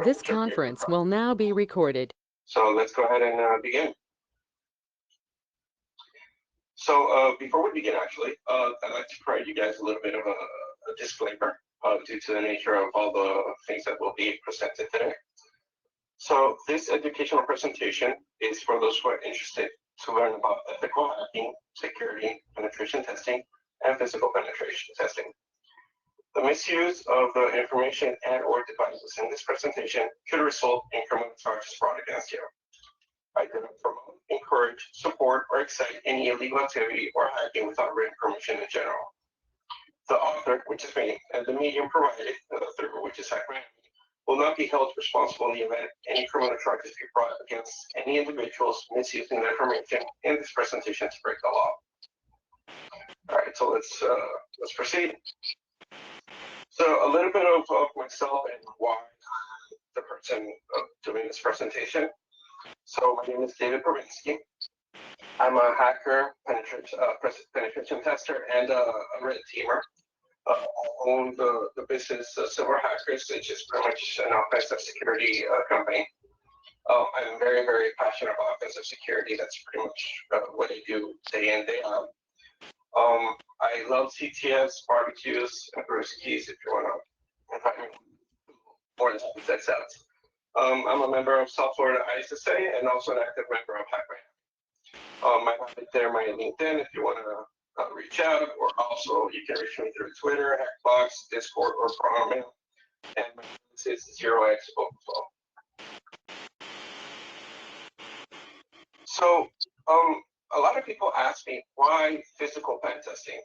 This conference will now be recorded. So let's go ahead and begin. So before we begin, actually, I'd like to provide you guys a little bit of a disclaimer due to the nature of all the things that will be presented today. So this educational presentation is for those who are interested to learn about ethical hacking, security, penetration testing, and physical penetration testing. The misuse of the information and/or devices in this presentation could result in criminal charges brought against you. I do not promote, encourage, support, or excite any illegal activity or hacking without written permission in general. The author, which is me, and the medium provided, through which is Hackman, will not be held responsible in the event any criminal charges be brought against any individuals misusing the information in this presentation to break the law. All right, so let's proceed. So a little bit of myself and why I'm the person doing this presentation. So my name is David Provinsky. I'm a hacker, penetration tester, and a red teamer. I own the business Silver Hackers, which is pretty much an offensive security company. I'm very, very passionate about offensive security. That's pretty much what I do day in, day out. I love CTS, barbecues, and brewskis if you want to invite me more than that sounds. I'm a member of South Florida ISSA and also an active member of Hackman. I have it there, my LinkedIn, if you want to reach out, or also you can reach me through Twitter, Hackbox, Discord, or Proton Mail. And my address is 0x Overflow. So, a lot of people ask me why physical pen testing.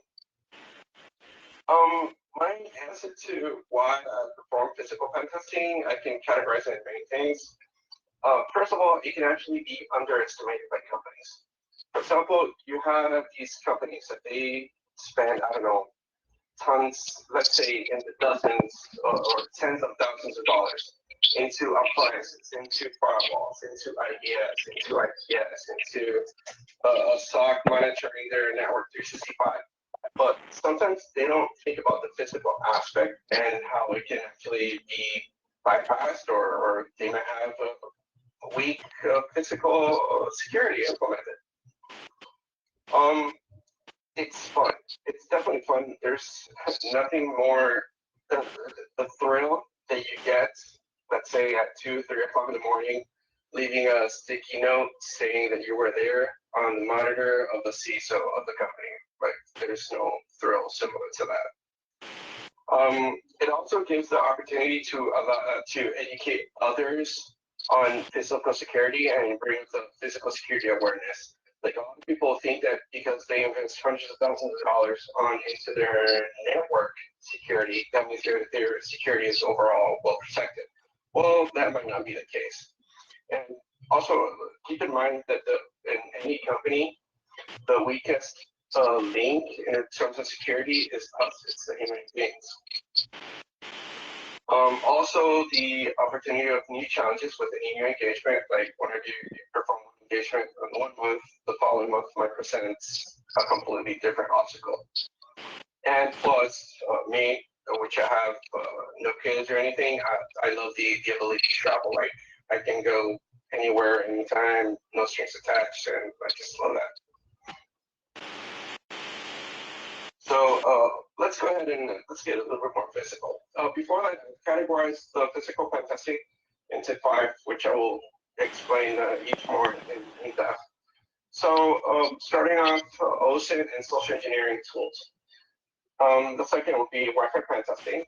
My answer to why I perform physical pen testing, I can categorize it in many things. First of all, it can actually be underestimated by companies. For example, you have these companies that they spend, I don't know, tons, let's say in the dozens or tens of thousands of dollars into appliances, into firewalls, into IDS, into IPS, into a SOC monitoring their network 365. But sometimes they don't think about the physical aspect and how it can actually be bypassed, or they might have a weak physical security implemented. It's fun. It's definitely fun. There's nothing more than the thrill that you get, let's say at 2, 3 o'clock in the morning, leaving a sticky note saying that you were there on the monitor of the CISO of the company. Like, there's no thrill similar to that. It also gives the opportunity to educate others on physical security and bring the physical security awareness. Like, a lot of people think that because they invest hundreds of thousands of dollars into their network security, that means their security is overall well protected. Well, that might not be the case. And also keep in mind that in any company, the weakest link in terms of security is us. It's the human beings. Also, the opportunity of new challenges with any new engagement, like whenever you perform one engagement in 1 month, the following month might present a completely different obstacle. And plus, me, which I have no kids or anything, I love the ability to travel. Like, I can go anywhere, anytime, no strings attached, and I just love that. So let's go ahead and let's get a little bit more physical. Before that, I categorize the physical pen testing into 5, which I will explain each more in depth. So starting off, OSINT and social engineering tools. The second will be Wi-Fi pen testing.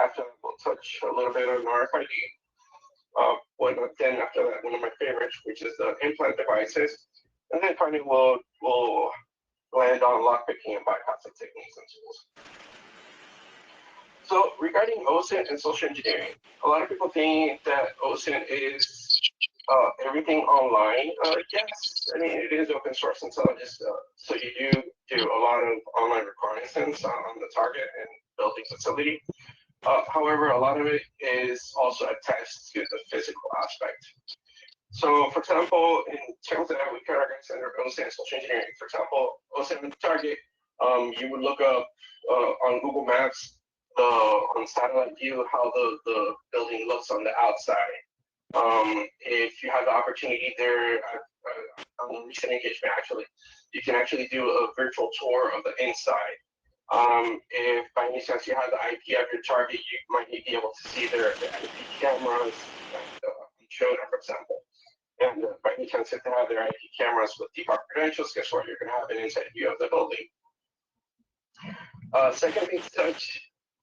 After that, we'll touch a little bit on RFID. Then after that, one of my favorites, which is the implant devices. And then finally, we'll land on lockpicking and bypassing techniques and tools. So regarding OSINT and social engineering, a lot of people think that OSINT is everything online. Yes, I mean, it is open source intelligence, so you do a lot of online reconnaissance on the target and building facility. However, a lot of it is also attached to the physical aspect. So, for example, in terms of that, we categorize under OSINT social engineering. For example, OSINT target, you would look up on Google Maps on satellite view how the building building looks on the outside. If you have the opportunity there, on a recent engagement actually, you can actually do a virtual tour of the inside. If by any chance you have the IP of your target, you might be able to see their IP cameras, and Shona, for example. And by any chance, if they have their IP cameras with default credentials, guess what? You're going to have an inside view of the building. Second thing to touch,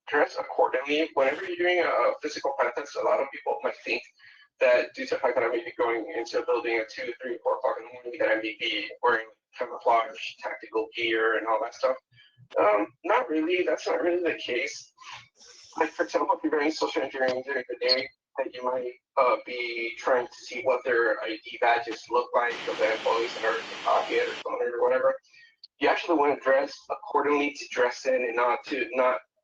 dress accordingly. Whenever you're doing a physical pen test, a lot of people might think that due to the fact that I may be going into a building at 2, 3, 4 o'clock in the morning, that I may be wearing camouflage, tactical gear, and all that stuff. Not really. That's not really the case. Like, for example, if you're doing social engineering during the day, that you might be trying to see what their ID badges look like of the employees in order to copy it or something or whatever. You actually want to dress accordingly to dress in and not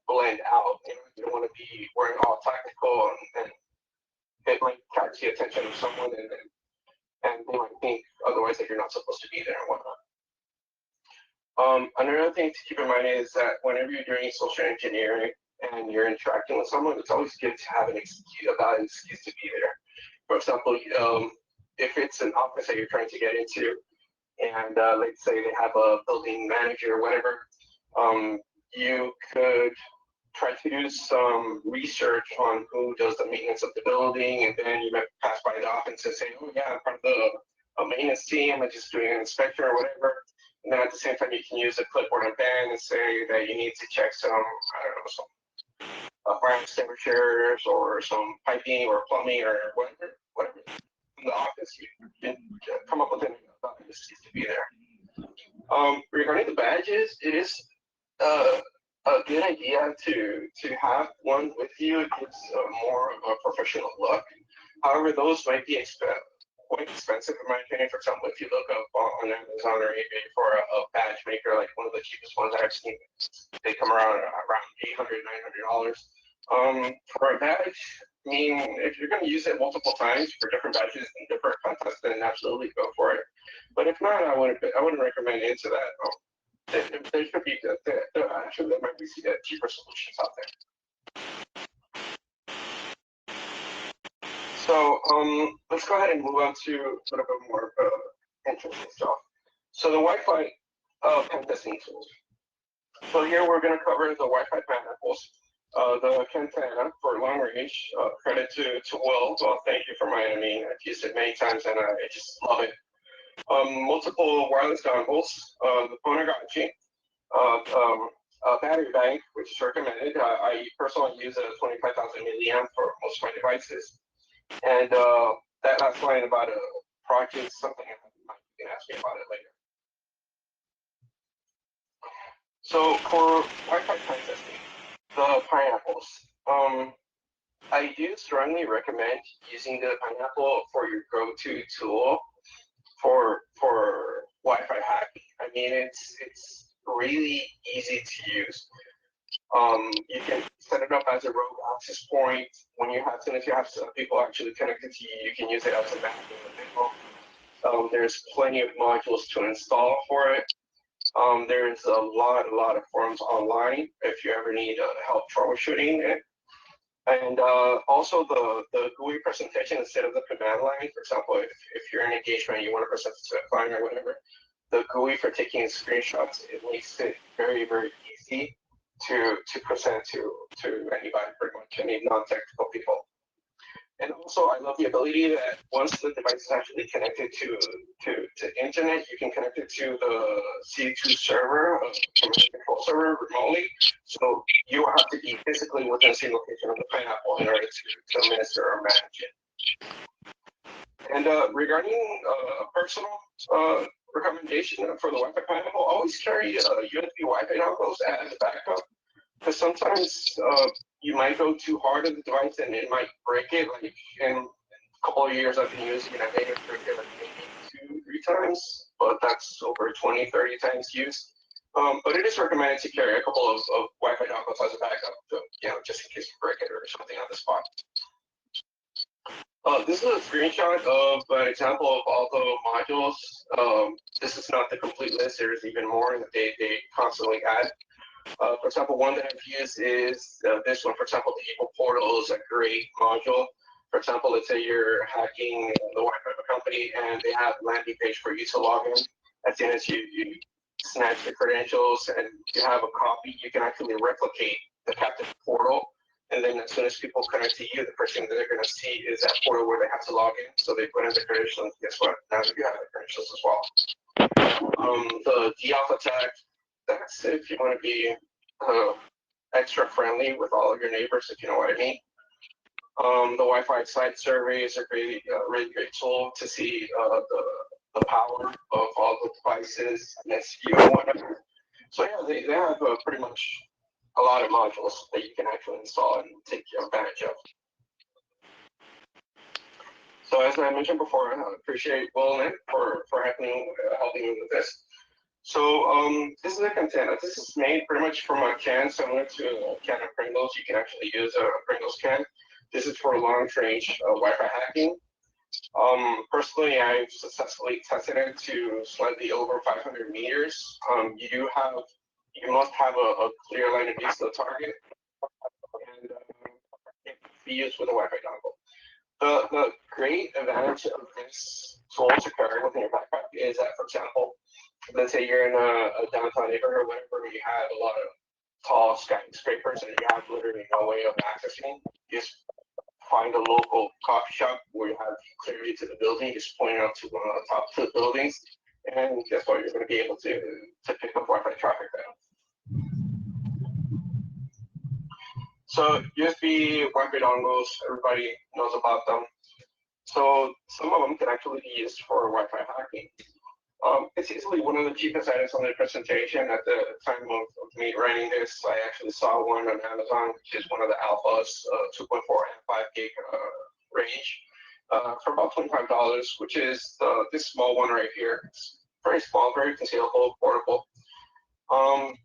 blend out. You don't want to be wearing all tactical and it might catch the attention of someone and they might think otherwise that you're not supposed to be there and whatnot. Another thing to keep in mind is that whenever you're doing social engineering and you're interacting with someone, it's always good to have an excuse, a valid excuse to be there. For example, if it's an office that you're trying to get into, and let's say they have a building manager or whatever, you could try to do some research on who does the maintenance of the building, and then you might pass by the office and say, oh yeah, I'm part of the maintenance team, I'm just doing an inspection or whatever. And then at the same time, you can use a clipboard and pen and say that you need to check some, I don't know, some fire extinguishers or some piping or plumbing or whatever in the office. You can come up with an excuse to be there. Regarding the badges, it is a good idea to have one with you. It gives more of a professional look. However, those might be quite expensive in my opinion. For example, if you look up on Amazon or eBay for a badge maker, like one of the cheapest ones I've seen, they come around $800, $900. For a badge, I mean, if you're going to use it multiple times for different badges and different contests, then absolutely go for it. But if not, I wouldn't recommend into that. There should be actually there might be cheaper solutions out there. So let's go ahead and move on to a little bit more interesting stuff. So the Wi-Fi pen testing tools. So here we're going to cover the Wi-Fi pineapples, the Cantana for long range. Credit to Will. Well, thank you for reminding me. I've used it many times and I just love it. Multiple wireless dongles, the Phonogachi, battery bank, which is recommended. I personally use a 25,000 milliamp for most of my devices. And that last line about a project, something you can ask me about it later. So for Wi-Fi pen testing, the pineapples. I do strongly recommend using the pineapple for your go-to tool for Wi-Fi hacking. I mean, it's really easy to use. You can set it up as a rogue access point. As soon as you have some people actually connected to you, you can use it as a backup. There's plenty of modules to install for it. There's a lot of forums online if you ever need help troubleshooting it. And also the GUI presentation instead of the command line. For example, if you're in engagement, you want to present it to a client or whatever, the GUI for taking screenshots, it makes it very, very easy to present to anybody, pretty much, any non-technical people. And also, I love the ability that once the device is actually connected to internet, you can connect it to the C2 server, command control server remotely. So you have to be physically within the same location of the pineapple in order to administer or manage it. And regarding personal recommendation for the Wi-Fi pineapple, always carry USB Wi-Fi dongles as a backup, because sometimes you might go too hard on the device and it might break it. Like in a couple of years I've been using it, I made it break it like maybe 2-3 times, but that's over 20-30 times use. But it is recommended to carry a couple of Wi-Fi dongles as a backup, just in case you break it or something on the spot. This is a screenshot of an example of all the modules. This is not the complete list. There's even more that they constantly add. For example, one that I've used is this one. For example, the Able Portal is a great module. For example, let's say you're hacking the Wi-Fi of a company and they have a landing page for you to log in. As soon as you snatch the credentials and you have a copy, you can actually replicate the captive portal. And then as soon as people connect to you, the first thing that they're going to see is that portal where they have to log in. So they put in the credentials. Guess what? Now you have the credentials as well. The DDoS attack, that's if you want to be extra friendly with all of your neighbors, if you know what I mean. The Wi-Fi site survey is a really great tool to see the power of all the devices and SKU and whatnot. So yeah, they have pretty much a lot of modules that you can actually install and take advantage of. So as I mentioned before, I appreciate Will and for helping me with this. So this is a container. This is made pretty much from a can similar to a can of Pringles. You can actually use a Pringles can. This is for long-range Wi-Fi hacking. Personally, I've successfully tested it to slightly over 500 meters. You must have a clear line of view to the target, and it can be used with a Wi-Fi dongle. The great advantage of this tool to carry within your backpack is that, for example, let's say you're in a downtown neighborhood or whatever, where you have a lot of tall skyscrapers and you have literally no way of accessing. Just find a local coffee shop where you have clear view to the building, just point out to one of the top two buildings, and guess what? You're going to be able to pick up Wi-Fi traffic there. So USB Wi-Fi dongles, everybody knows about them. So some of them can actually be used for Wi-Fi hacking. It's easily one of the cheapest items on the presentation. At the time of me writing this, I actually saw one on Amazon, which is one of the alphas, 2.4 and 5 gig range, for about $25, which is this small one right here. It's very small, very concealable, portable.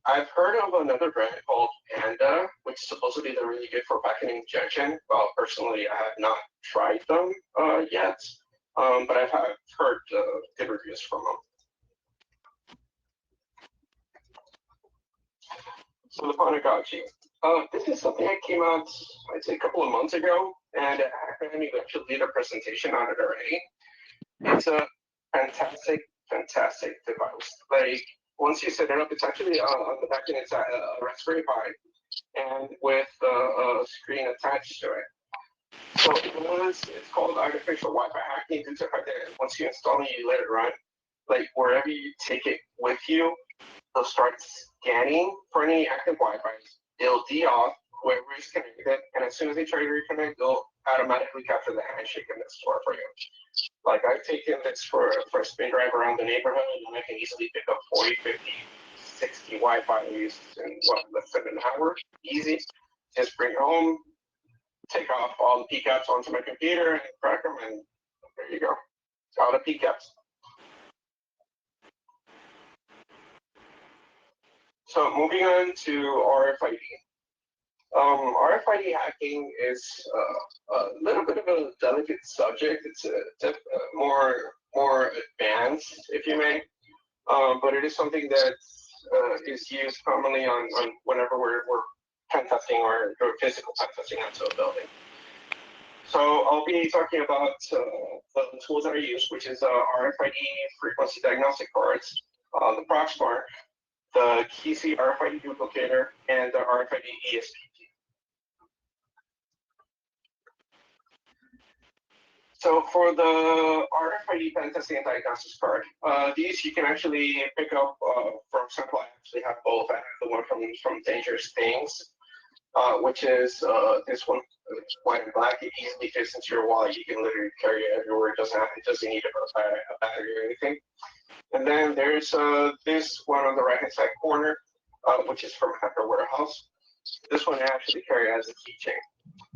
I've heard of another brand called Panda, which supposedly they're really good for packet injection. Well, personally, I have not tried them yet, but I've heard good reviews from them. So the Panagochi. This is something that came out, I'd say, a couple of months ago, and Hackman actually did a presentation on it already. It's a fantastic device. Like, once you set it up, it's actually on the back end, it's a Raspberry Pi, and with a screen attached to it. So it's called artificial Wi-Fi hacking due to the fact that once you install it, you let it run. Like, wherever you take it with you, they'll start scanning for any active Wi-Fi. They'll DDoS whoever is connected, and as soon as they try to reconnect, they'll automatically capture the handshake in the store for you. Like, I've taken this for a spin drive around the neighborhood, and I can easily pick up 40, 50, 60 Wi-Fi in less than an hour. Easy. Just bring it home, take off all the PCAPs onto my computer, and crack them, and there you go. All the PCAPs. So moving on to RFID. RFID hacking is a little bit of a delicate subject. It's more advanced, if you may, but it is something that is used commonly on whenever we're pen testing or physical pen testing onto a building. So I'll be talking about the tools that are used, which is RFID frequency diagnostic cards, the Proxmark, the Keysi RFID duplicator, and the RFID ESPT. So for the RFID pen testing and diagnostics card, these you can actually pick up. For example, I actually have both. I have the one from Dangerous Things, which is this one. It's white and black. It easily fits into your wallet. You can literally carry it everywhere. It doesn't need a battery or anything. And then there's this one on the right-hand side corner, which is from Hacker Warehouse. This one I actually carry as a keychain.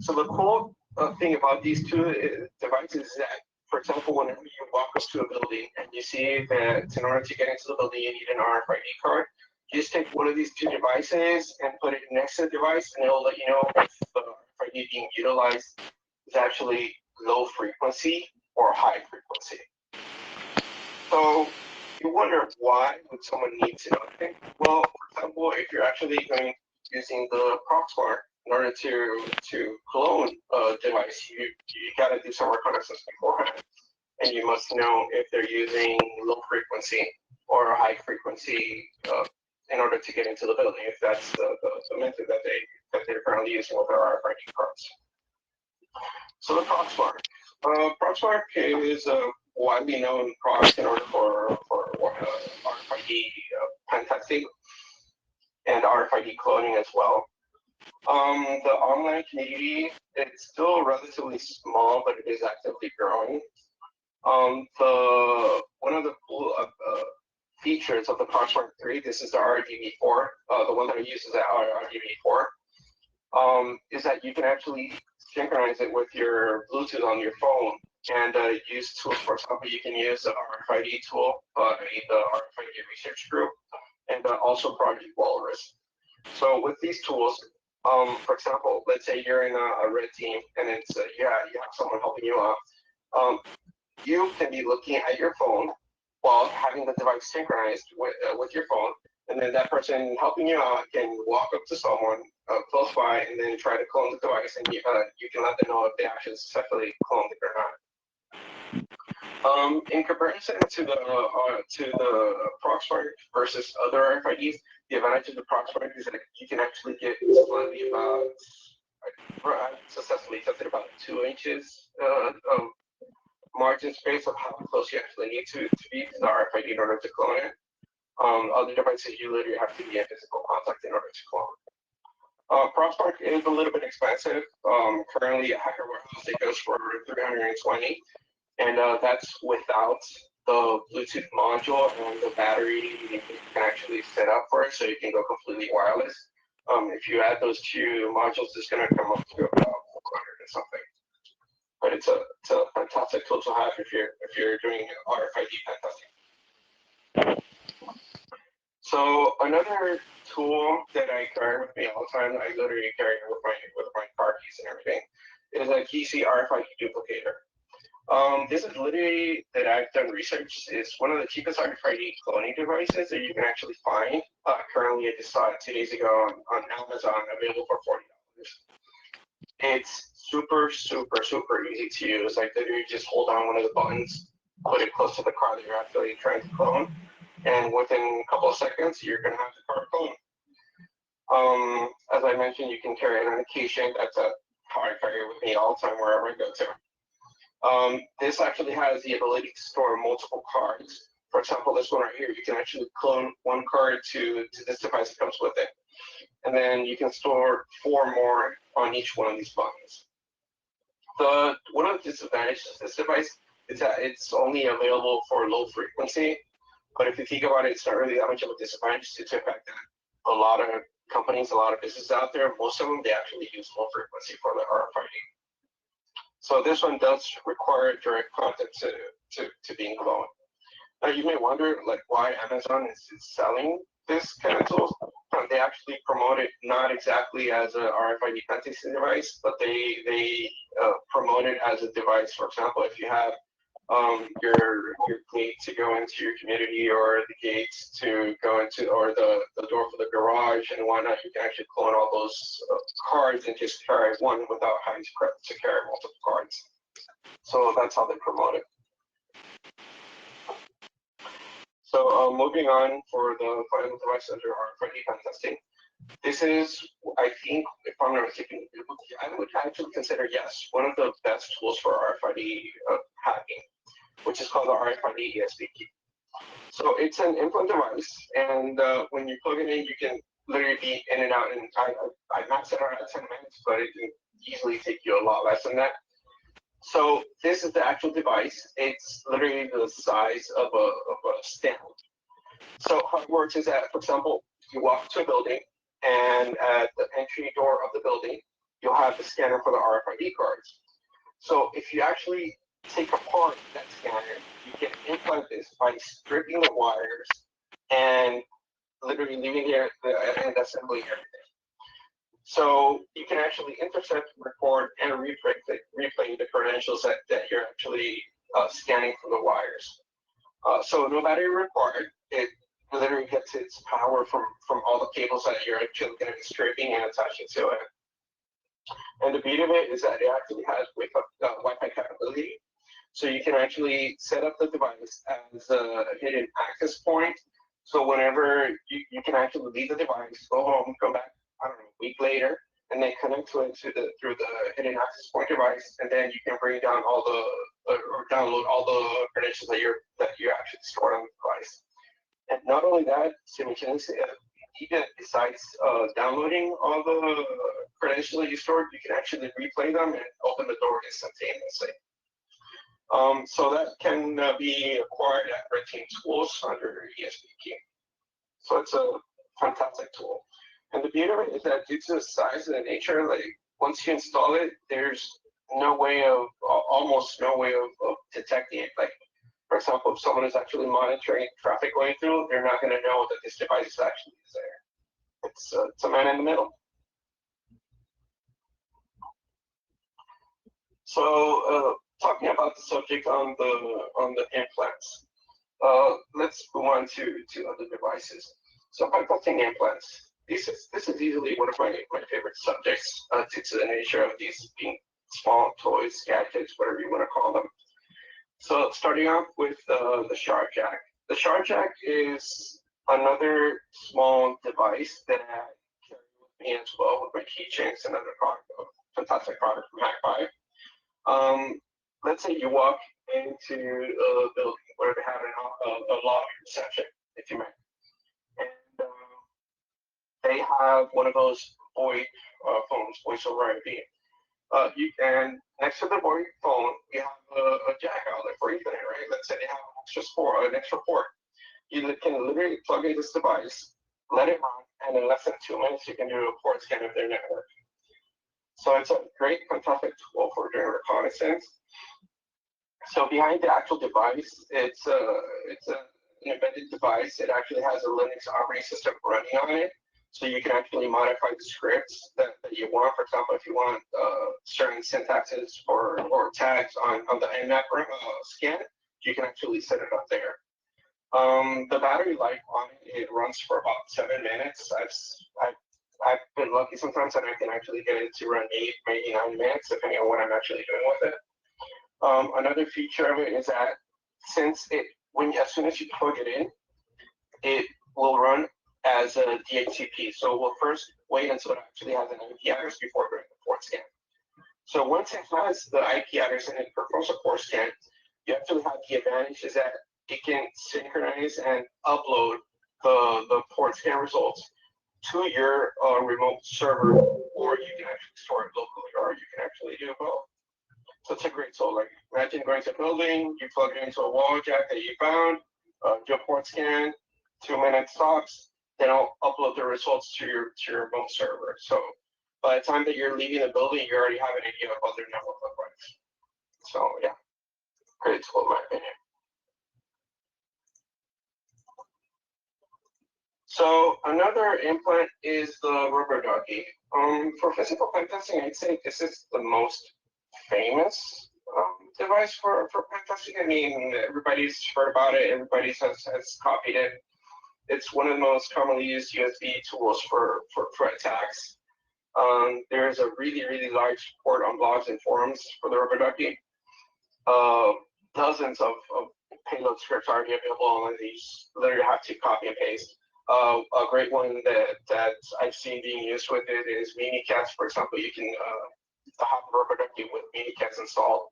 So the cool thing about these two devices is that, for example, whenever you walk up to a building and you see that in order to get into the building you need an RFID card, you just take one of these two devices and put it next to the device, and it'll let you know if the RFID being utilized is actually low frequency or high frequency. So you wonder, why would someone need to know anything? Well, for example, if you're actually going using the Proxmark in order to clone a device, you got to do some reconnaissance beforehand, and you must know if they're using low frequency or high frequency in order to get into the building, if that's the method that they're currently using with their RFID cards. So the Proxmark. Proxmark is a widely known product in order for RFID pen testing and RFID cloning as well. The online community, it's still relatively small, but it is actively growing. One of the cool features of the Proxmark 3, this is the RDB4, the one that I use is the RDB4, is that you can actually synchronize it with your Bluetooth on your phone and use tools. For example, you can use the RFID tool, the RFID research group, and also Project Walrus. So with these tools, for example, let's say you're in a red team and it's you have someone helping you out. You can be looking at your phone while having the device synchronized with your phone, and then that person helping you out can walk up to someone close by and then try to clone the device, and you can let them know if they actually successfully cloned it or not. In comparison to the Proxmark versus other RFIDs, the advantage of the Proxmark is that you can actually get slightly about, I've successfully tested about 2 inches of margin space of how close you actually need to be to the RFID in order to clone it. Other devices, you literally have to be in physical contact in order to clone. Proxmark is a little bit expensive. Currently, at Hacker Warehouse, it goes for $320, and that's without the Bluetooth module and the battery you can actually set up for it, so you can go completely wireless. If you add those 2 modules, it's going to come up to about 400 or something. But it's a fantastic tool to have if you're doing RFID pen testing. So another tool that I carry with me all the time, I literally carry it with my car keys and everything, is a Keysy RFID duplicator. This is literally, that I've done research, is one of the cheapest RFID cloning devices that you can actually find. Currently, I just saw it 2 days ago on Amazon, available for $40. It's super, super, super easy to use. Like literally just hold on one of the buttons, put it close to the car that you're actually trying to clone, and within a couple of seconds, you're going to have the car clone. As I mentioned, you can carry it on occasion. That's how I carry it with me all the time wherever I go to. This actually has the ability to store multiple cards. For example, this one right here, you can actually clone one card to this device that comes with it. And then you can store 4 more on each one of these buttons. One of the disadvantages of this device is that it's only available for low frequency. But if you think about it, it's not really that much of a disadvantage to the fact that a lot of companies, a lot of businesses out there, most of them, they actually use low frequency for the RFID. So this one does require direct contact to being cloned. Now you may wonder, like, why Amazon is selling this kind of tool. They actually promote it not exactly as a RFID pen testing device, but they promote it as a device. For example, if you have your gate to go into your community, or the gates to go into, or the door for the garage and whatnot, you can actually clone all those cards and just carry one without having to carry multiple cards. So that's how they promote it. So moving on for the final device under RFID pen testing. This is, I think, if I'm not mistaken, I would actually consider, yes, one of the best tools for RFID hacking, which is called the RFID ESP key. So it's an implant device, and when you plug it in, you can literally be in and out. And I maxed it out at 10 minutes, but it can easily take you a lot less than that. So this is the actual device. It's literally the size of a stamp. So how it works is that, for example, you walk to a building, and at the entry door of the building, you'll have the scanner for the RFID cards. So if you actually take apart that scanner, you can implant this by stripping the wires and literally leaving it and assembling everything. So you can actually intercept, record, and replay the credentials that you're actually scanning from the wires. So no battery required. It literally gets its power from all the cables that you're actually going to be stripping and attaching to it. And the beauty of it is that it actually has Wi-Fi capability. So you can actually set up the device as a hidden access point. So whenever you can actually leave the device, go home, come back, I don't know, a week later, and then connect to it through the hidden access point device, and then you can bring down all the or download all the credentials that you actually stored on the device. And not only that, simultaneously, even besides downloading all the credentials that you stored, you can actually replay them and open the door instantaneously. So that can be acquired at renting tools under ESP. So it's a fantastic tool. And the beauty of it is that due to the size and the nature, like once you install it, there's no way of, almost no way of detecting it. Like, for example, if someone is actually monitoring traffic going through, they're not going to know that this device is actually there. It's a man in the middle. So talking about the subject on the implants, let's move on to other devices. So pentesting implants. This is easily one of my favorite subjects due to the nature of these being small toys, gadgets, whatever you want to call them. So starting off with the Shark Jack. The Shark Jack is another small device that I carry with me as well with my keychains and other product, fantastic product from Hackby. Let's say you walk into a building where they have a lobby reception, if you may, and they have one of those VoIP phones, voice over IP. And next to the VoIP phone, you have a jack outlet for Ethernet, right? Let's say they have an extra port. You can literally plug in this device, let it run, and in less than 2 minutes, you can do a port scan of their network. So it's a great, fantastic tool for doing reconnaissance. So behind the actual device, it's an embedded device. It actually has a Linux operating system running on it. So you can actually modify the scripts that you want. For example, if you want certain syntaxes or tags on the Nmap scan, you can actually set it up there. The battery life on it runs for about 7 minutes. I've been lucky sometimes that I can actually get it to run 8, maybe 9 minutes, depending on what I'm actually doing with it. Another feature of it is that since as soon as you plug it in, it will run as a DHCP. So we'll first wait until it actually has an IP address before doing the port scan. So once it has the IP address and it performs a port scan, you actually have the advantage is that it can synchronize and upload the port scan results to your remote server, or you can actually store it locally, or you can actually do both. So it's a great tool. Like imagine going to a building, you plug it into a wall jack that you found, do a port scan, 2 minutes tops, then I'll upload the results to your remote server. So by the time that you're leaving the building, you already have an idea of what their network looks like. So yeah, great tool in my opinion. So another implant is the rubber ducky. For physical pen testing, I'd say this is the most famous device for pen testing. I mean, everybody's heard about it. Everybody has copied it. It's one of the most commonly used USB tools for attacks. There's a really large support on blogs and forums for the rubber ducky. Dozens of payload scripts already available on these. Literally have to copy and paste. A great one that I've seen being used with it is Minicats. For example, you can have a rubber ducky with Minicats installed.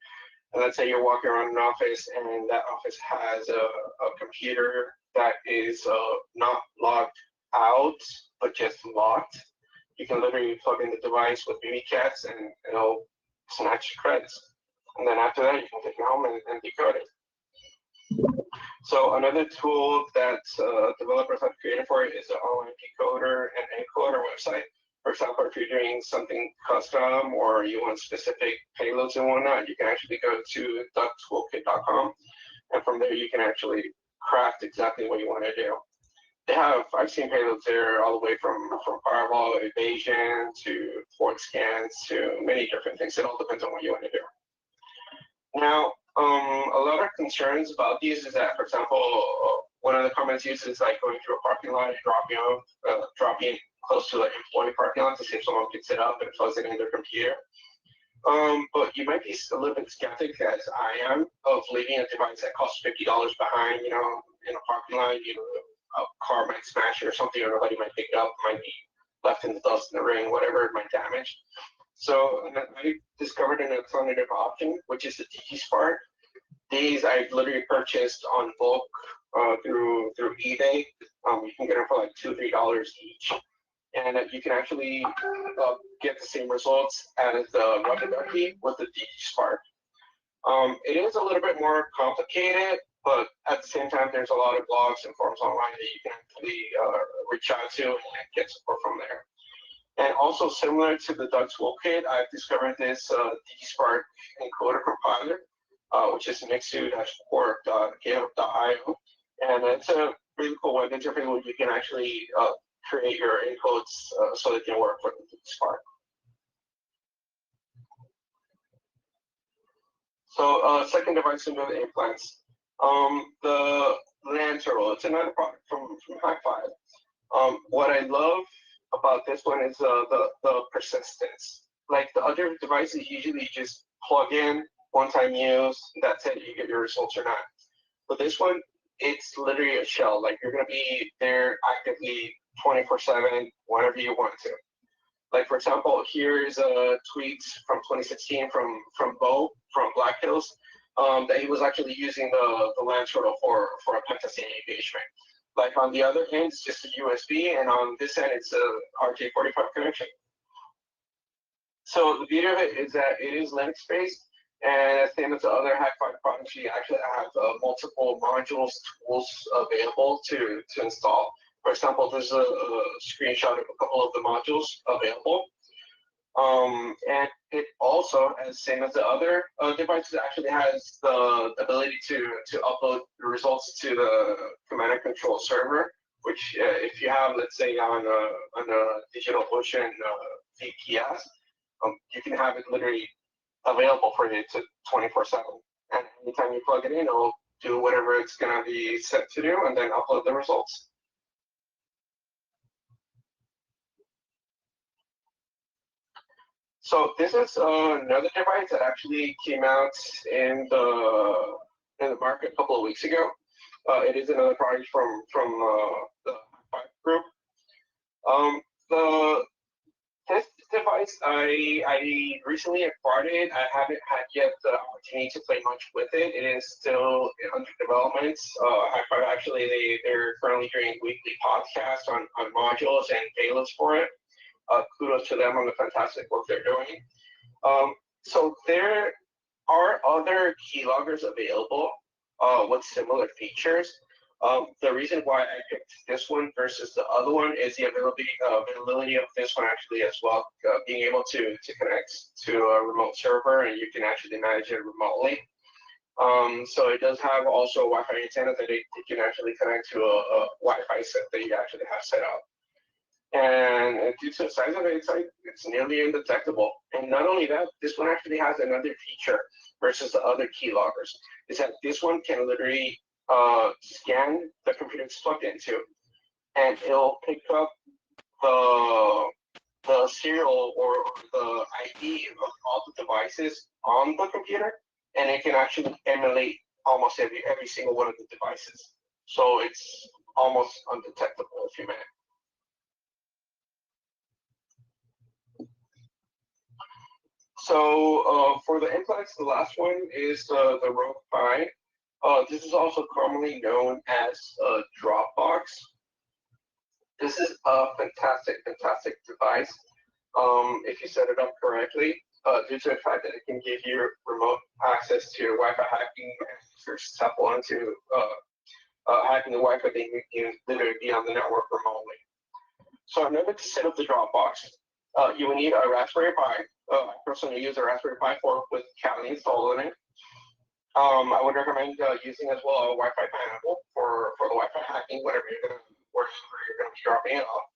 And let's say you're walking around an office and that office has a computer that is not logged out, but just locked. You can literally plug in the device with Minicats and it'll snatch credits. And then after that, you can take it home and decode it. So another tool that developers have created for it is the online decoder and encoder website. For example, if you're doing something custom or you want specific payloads and whatnot, you can actually go to ducktoolkit.com, and from there you can actually craft exactly what you want to do. I've seen payloads there all the way from firewall evasion to port scans to many different things. It all depends on what you want to do. Now, a lot of concerns about these is that, for example, one of the common uses is like going through a parking lot and dropping off dropping close to an employee parking lot to see if someone picks it up and plugs it in their computer. But you might be a little bit skeptic, as I am, of leaving a device that costs $50 behind, in a parking lot. A car might smash it or something, or nobody might pick it up, might be left in the dust in the rain, whatever, it might damage. So I discovered an alternative option, which is the DigiSpark. These I've literally purchased on bulk through eBay. You can get them for like $2-3 each, and you can actually get the same results as the Rubber Ducky with the DigiSpark. It is a little bit more complicated, but at the same time, there's a lot of blogs and forums online that you can actually reach out to and get support from there. And also similar to the Doug Toolkit, I've discovered this DigiSpark encoder compiler, which is mixu-port.github.io. And it's a really cool web interface where you can actually create your encodes so they can work for the DigiSpark. So second device into the implants. The Land Turtle, it's another product from High-Five. What I love about this one is the persistence. Like the other devices, usually just plug in, one-time use, that's it, you get your results or not. But this one, it's literally a shell. Like you're gonna be there actively 24/7 whenever you want to. Like for example, here's a tweet from 2016 from Bo from Black Hills that he was actually using the Land Turtle for a pentesting engagement. Like on the other end, it's just a USB, and on this end, it's a RJ45 connection. So the beauty of it is that it is Linux based, and as same as the other High-Five products, you actually have multiple modules, tools available to install. For example, there's a screenshot of a couple of the modules available. And it also, as same as the other devices, actually has the ability to upload the results to the command and control server, which if you have, let's say, on a DigitalOcean VPS, you can have it literally available for you to 24/7. And anytime you plug it in, it'll do whatever it's going to be set to do and then upload the results. So this is another device that actually came out in the market a couple of weeks ago. It is another product from the High-Five group. This device, I recently acquired it. I haven't had yet the opportunity to play much with it. It is still under development. High-Five actually, they're currently doing weekly podcasts on modules and payloads for it. Kudos to them on the fantastic work they're doing. So there are other keyloggers available with similar features. The reason why I picked this one versus the other one is the availability of this one actually as well, being able to connect to a remote server, and you can actually manage it remotely. So it does have also a Wi-Fi antenna that it can actually connect to a Wi-Fi set that you actually have set up. And due to the size of it, it's nearly undetectable. And not only that, this one actually has another feature versus the other keyloggers, is that this one can literally scan the computer it's plugged into, and it'll pick up the serial or the ID of all the devices on the computer, and it can actually emulate almost every single one of the devices. So it's almost undetectable, if you may. So for the implants, the last one is the Rogue Pi. This is also commonly known as Dropbox. This is a fantastic device if you set it up correctly, due to the fact that it can give you remote access to Wi-Fi hacking. If you're successful into hacking the Wi-Fi, then you can literally be on the network remotely. So in order to set up the Dropbox, you will need a Raspberry Pi. I personally use a Raspberry Pi 4 with Kali installed in it. I would recommend using as well a Wi-Fi pineapple for the Wi-Fi hacking, wherever you're going to be dropping it off.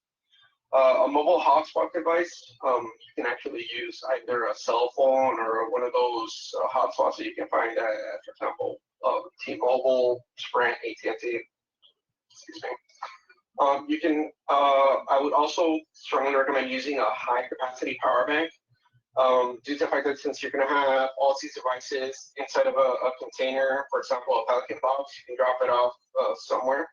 A mobile hotspot device, you can actually use either a cell phone or one of those hotspots that you can find at, for example, T-Mobile, Sprint, AT&T, excuse me. You can. I would also strongly recommend using a high capacity power bank. Due to the fact that since you're going to have all these devices inside of a container, for example, a Pelican box, you can drop it off somewhere.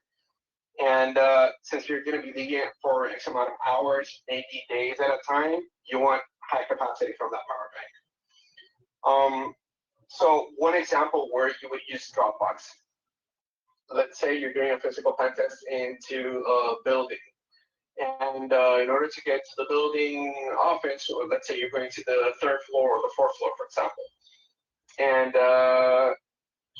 And since you're going to be leaving it for X amount of hours, maybe days at a time, you want high capacity from that power bank. So one example where you would use Dropbox. Let's say you're doing a physical pen test into a building. And in order to get to the building office, or let's say you're going to the third floor or the fourth floor, for example, and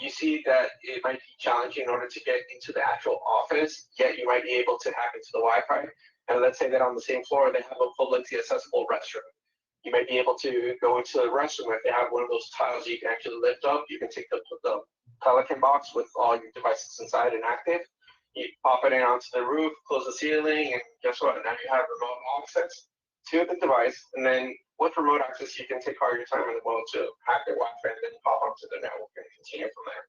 you see that it might be challenging in order to get into the actual office, yet you might be able to hack into the Wi-Fi. And let's say that on the same floor, they have a publicly accessible restroom. You might be able to go into the restroom if they have one of those tiles you can actually lift up. You can take the Pelican box with all your devices inside and active. You pop it in onto the roof, close the ceiling, and guess what? Now you have remote access to the device. And then with remote access, you can take all your time in the world to hack their Wi-Fi and then pop onto the network and continue from there.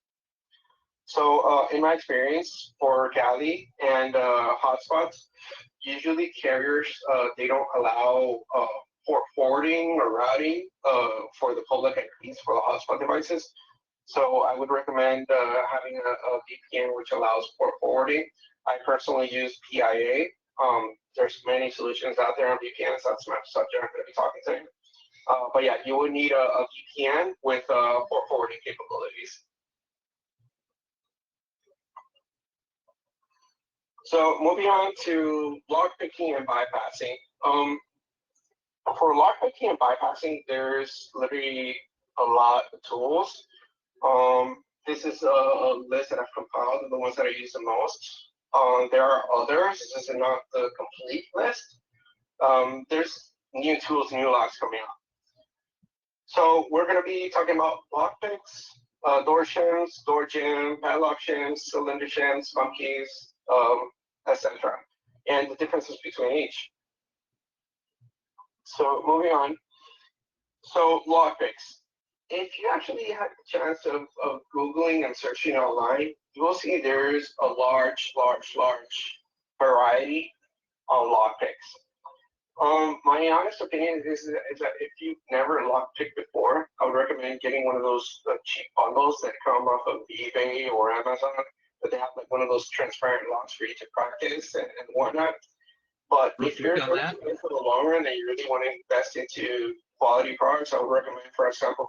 So in my experience for Cali and hotspots, usually carriers, they don't allow port forwarding or routing for the public IPs for the hotspot devices. So I would recommend having a VPN which allows port forwarding. I personally use PIA. There's many solutions out there on VPNs. That's not the subject I'm going to be talking today. But yeah, you would need a VPN with port forwarding capabilities. So moving on to lockpicking and bypassing. For lockpicking and bypassing, there's literally a lot of tools. This is a list that I've compiled of the ones that I use the most. There are others. This is not the complete list. There's new tools, new locks coming out. So we're going to be talking about lockpicks, door shims, door jam, padlock shims, cylinder shims, bump keys, etc., and the differences between each. So moving on. So lockpicks. If you actually had the chance of Googling and searching online, you will see there's a large variety of lockpicks. My honest opinion is that if you've never lockpicked before, I would recommend getting one of those cheap bundles that come off of eBay or Amazon, but they have like one of those transparent locks for you to practice and whatnot. But if you're going to go for the long run and you really want to invest into quality products, I would recommend, for example,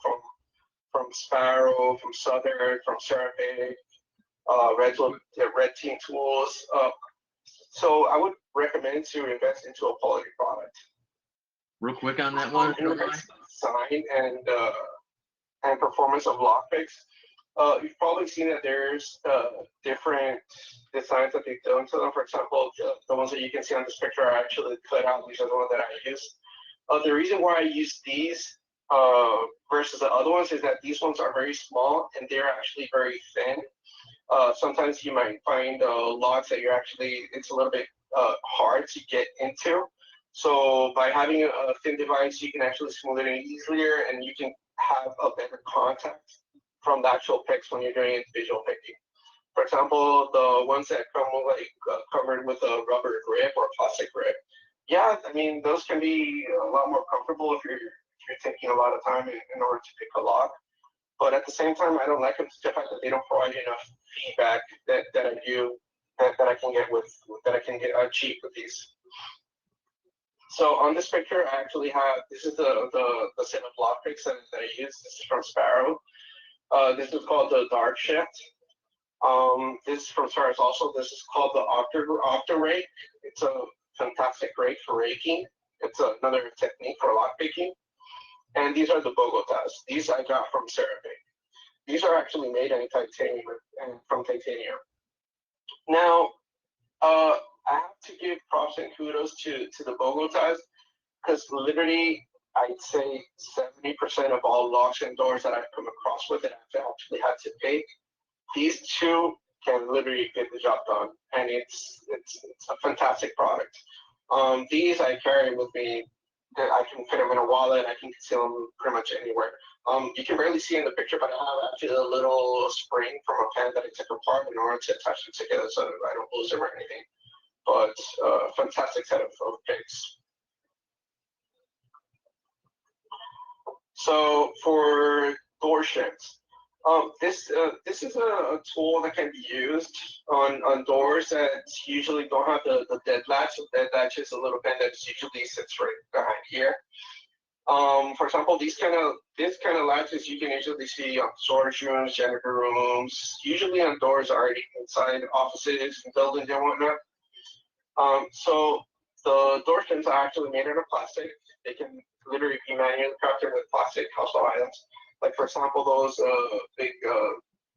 from Sparrow, from Southern, from CeraVe, Red Team Tools. So I would recommend to invest into a quality product. Real quick on that one. Design and performance of lockpicks. You've probably seen that there's different designs that they've done to them. For example, the ones that you can see on this picture are actually cut out. These are the ones that I use. The reason why I use these versus the other ones is that these ones are very small and they're actually very thin. Sometimes you might find locks that it's a little bit hard to get into. So by having a thin device, you can actually smooth it in easier and you can have a better contact from the actual picks when you're doing individual picking. For example, the ones that come like covered with a rubber grip or plastic grip. Yeah, I mean, those can be a lot more comfortable if you're taking a lot of time in order to pick a lock. But at the same time, I don't like them to the fact that they don't provide enough feedback that I can get cheap with these. So on this picture, I actually have, this is the set of lock picks that I use. This is from Sparrow. This is called the Dark Shift. This is from Sparrow also. This is called the Octa Rake. It's a fantastic rake for raking. It's another technique for lock picking. And these are the Bogotas. These I got from CeraVe. These are actually made in titanium and from titanium. Now, I have to give props and kudos to the Bogotas because literally, I'd say 70% of all locks and doors that I've come across with that I've actually had to pick, these two can literally get the job done, and it's a fantastic product. These I carry with me. I can fit them in a wallet. I can conceal them pretty much anywhere. You can barely see in the picture, but I have actually a little spring from a pen that I took apart in order to attach them together so I don't lose them or anything. but fantastic set of picks. So for door shims, this is a tool that can be used on doors that usually don't have the dead latch. The dead latch is a little pin that usually sits right behind here. For example, this kind of latches you can usually see on storage rooms, janitor rooms, usually on doors already inside offices and buildings and whatnot. So the door shims are actually made out of plastic. They can literally be manually crafted with plastic household items. Like for example, those big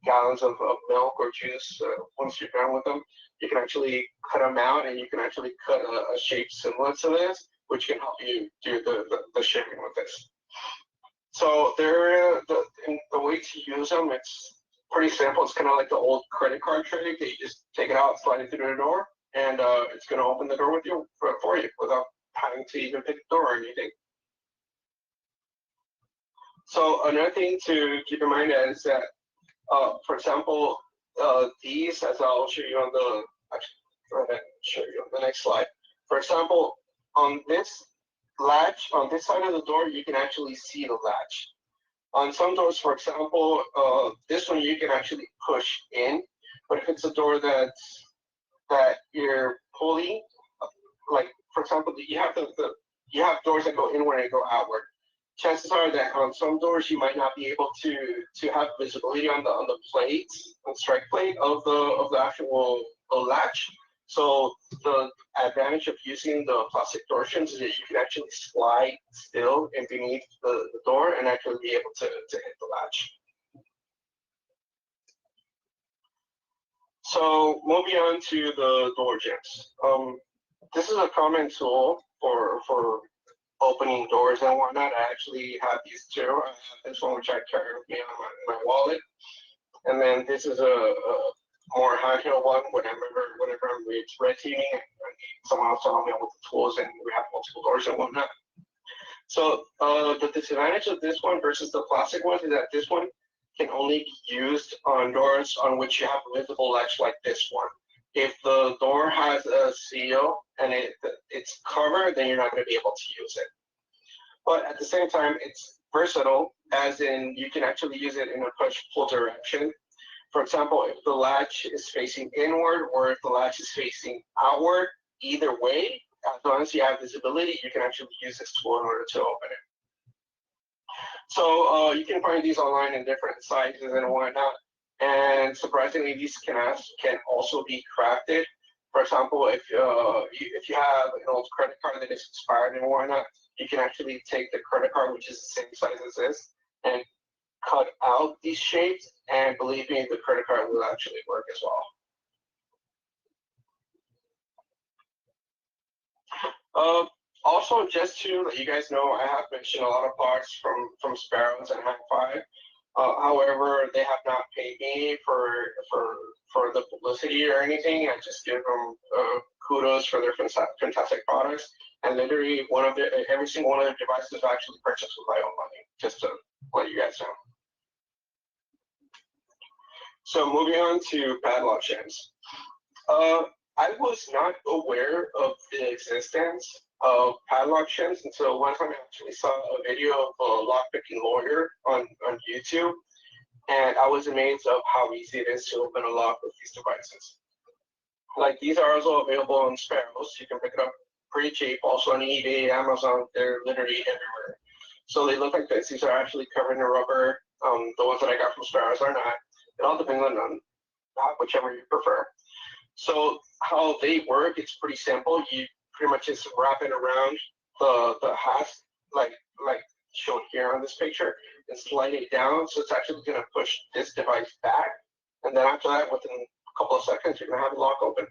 gallons of milk or juice. Once you're done with them, you can actually cut them out, and you can actually cut a shape similar to this, which can help you do the shipping with this. So the way to use them, it's pretty simple. It's kind of like the old credit card trick. That you just take it out, slide it through the door, and it's going to open the door with you for you without having to even pick the door or anything. So another thing to keep in mind is that, for example, these, as I'll show you on the next slide. For example, on this latch, on this side of the door, you can actually see the latch. On some doors, for example, this one you can actually push in, but if it's a door that you're pulling, like for example, you have doors that go inward and go outward. Chances are that on some doors you might not be able to have visibility on the plates, on strike plate of the actual latch. So the advantage of using the plastic door shims is that you can actually slide still and beneath the door and actually be able to hit the latch. So moving on to the door jambs. This is a common tool for opening doors and whatnot. I actually have these two. I have this one which I carry with me on my wallet, and then this is a more handheld one. Whenever I'm red teaming, I need someone else to help me out with the tools, and we have multiple doors and whatnot. So the disadvantage of this one versus the plastic one is that this one can only be used on doors on which you have a visible latch like this one. If the door has a seal and it's covered, then you're not going to be able to use it. But at the same time, it's versatile, as in you can actually use it in a push-pull direction. For example, if the latch is facing inward or if the latch is facing outward, either way, as long as you have visibility, you can actually use this tool in order to open it. So you can find these online in different sizes and whatnot. And surprisingly, these can also be crafted. For example, if you have an old credit card that is expired and whatnot, you can actually take the credit card, which is the same size as this, and cut out these shapes. And believe me, the credit card will actually work as well. Also, just to let you guys know, I have mentioned a lot of parts from Sparrows and High Five. However, they have not paid me for the publicity or anything. I just give them kudos for their fantastic products. And literally, every single one of their devices is actually purchased with my own money. Just to let you guys know. So moving on to padlock shims. I was not aware of the existence of padlock shims until one time I actually saw a video of a lockpicking lawyer on YouTube, and I was amazed of how easy it is to open a lock with these devices. Like, these are also available on Sparrows. You can pick it up pretty cheap. Also on eBay, Amazon, they're literally everywhere. So they look like this. These are actually covered in rubber. The ones that I got from Sparrows are not. It all depends on whichever you prefer. So how they work, it's pretty simple. You pretty much just wrap it around the hasp, like shown here on this picture, and slide it down. So it's actually going to push this device back. And then after that, within a couple of seconds, you're going to have the lock open.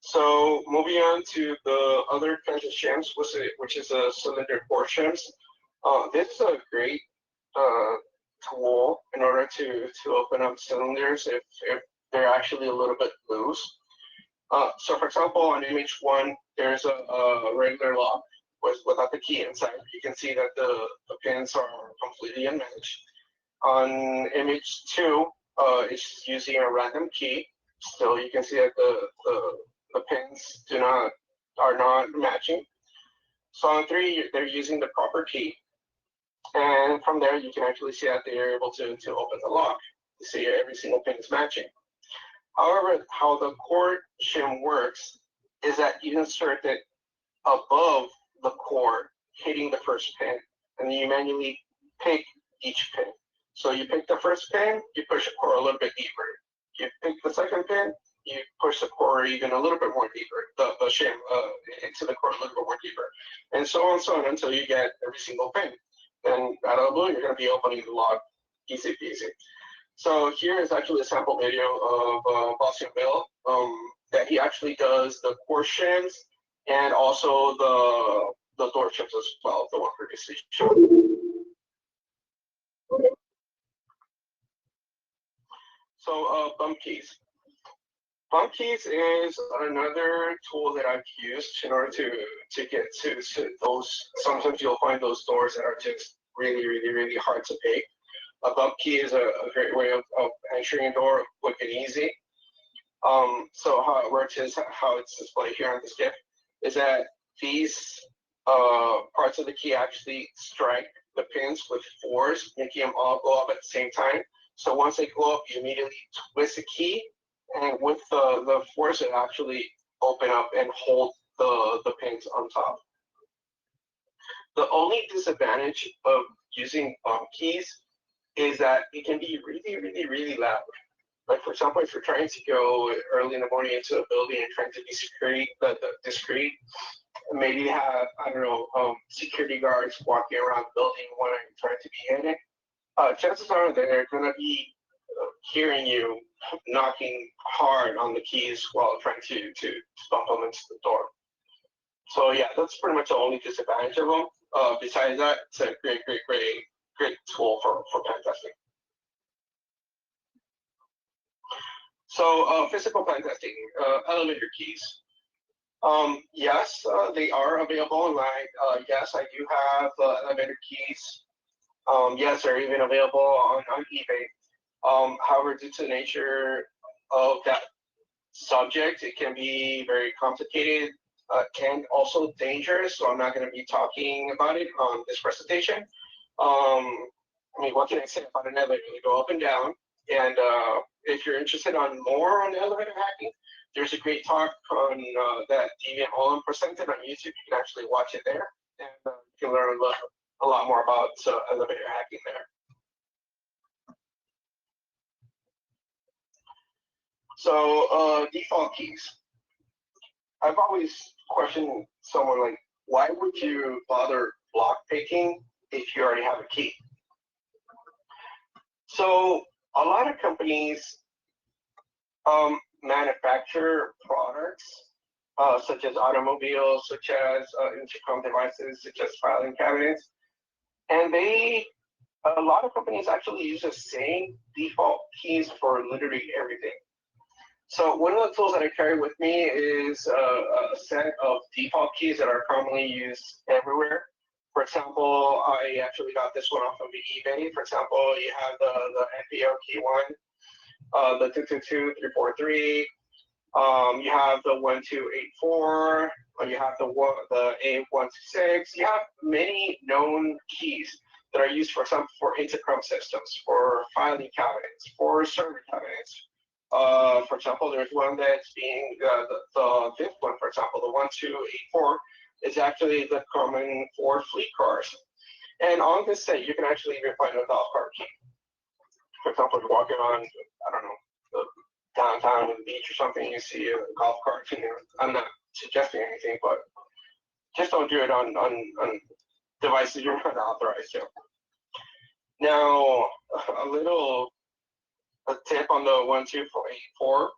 So moving on to the other kinds of shims, which is a cylinder core shims. This is a great tool in order to open up cylinders if they're actually a little bit loose. So for example, on image 1, there's a regular lock without the key inside. You can see that the pins are completely unmatched. On image 2, it's using a random key. Still, you can see that the pins are not matching. So on 3, they're using the proper key. And from there, you can actually see that they're able to open the lock. You see every single pin is matching. However, how the cord shim works is that you insert it above the cord, hitting the first pin, and then you manually pick each pin. So you pick the first pin, you push the cord a little bit deeper. You pick the second pin, you push the cord even a little bit more deeper, the shim into the cord a little bit more deeper, and so on until you get every single pin. Then out of the blue, you're going to be opening the lock, easy peasy. So here is actually a sample video of Boston Bill that he actually does the core shims and also the door shims as well, the one previously shown. So bump keys. Bump keys is another tool that I've used in order to get to those. Sometimes you'll find those doors that are just really hard to pick. A bump key is a great way of entering a door quick and easy. So how it works is how it's displayed here on this GIF is that these parts of the key actually strike the pins with force, making them all go up at the same time. So once they go up, you immediately twist the key, and with the force, it actually open up and hold the pins on top. The only disadvantage of using bump keys is that it can be really loud. Like for example, if you're trying to go early in the morning into a building and trying to be discreet, maybe have, I don't know, security guards walking around the building when you're trying to be hidden, chances are they're going to be hearing you knocking hard on the keys while trying to bump them into the door. So yeah, that's pretty much the only disadvantage of them. Besides that, it's a great tool for pen testing. So physical pen testing, elevator keys. Yes, they are available online. Yes, I do have elevator keys. Yes, they're even available on eBay. However, due to the nature of that subject, it can be very complicated and also dangerous. So I'm not going to be talking about it on this presentation. I mean, what can I say about an elevator? They go up and down. And if you're interested on more on elevator hacking, there's a great talk on that Deviant Olin presented on YouTube. You can actually watch it there, and you can learn a lot more about elevator hacking there. So default keys. I've always questioned someone like, why would you bother block picking if you already have a key? So a lot of companies manufacture products such as automobiles, such as intercom devices, such as filing cabinets, and a lot of companies actually use the same default keys for literally everything. So one of the tools that I carry with me is a set of default keys that are commonly used everywhere. For example, I actually got this one off of eBay. For example, you have the NPO key one, the 222343. You have the 1284. You have the A126. You have many known keys that are used, for example, for intercom systems, for filing cabinets, for server cabinets. For example, there's one that's being this one, for example, the 1284 is actually the common for fleet cars. And on this set, you can actually even find a golf cart key. For example, you're walking on, I don't know, the downtown on the beach or something, you see a golf cart. You know, I'm not suggesting anything, but just don't do it on devices you're not authorized to. Now, a tip on the 1284.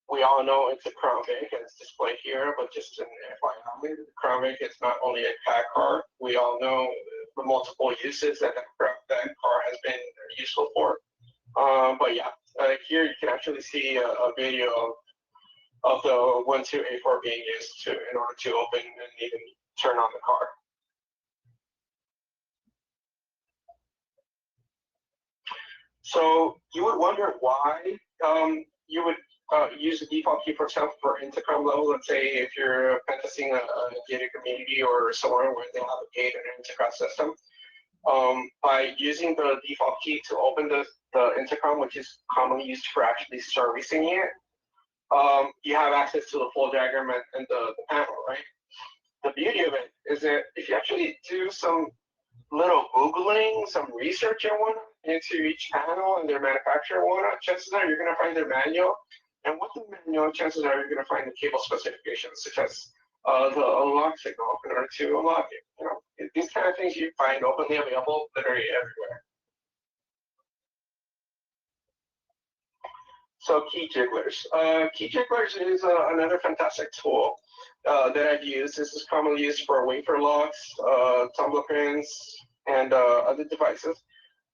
We all know it's a Crown Vic and it's displayed here, but just an FYI, the Crown Vic is not only a cat car. We all know the multiple uses that car has been useful for. But yeah, here you can actually see a video of the 1284 being used in order to open and even turn on the car. So you would wonder why you would use the default key, for example, for intercom level. Let's say if you're pentesting a gated community or somewhere where they have a gate and an intercom system, by using the default key to open the intercom, which is commonly used for actually servicing it, you have access to the full diagram and the panel, right? The beauty of it is that if you actually do some little Googling, some research and whatnot into each panel and their manufacturer and whatnot, chances are you're going to find their manual. And with the manual, chances are you're going to find the cable specifications, such as the unlock signal in order to unlock it. You know, these kind of things you find openly available literally everywhere. So key jigglers. Key jigglers is another fantastic tool that I've used. This is commonly used for wafer locks, tumbler pins, and other devices.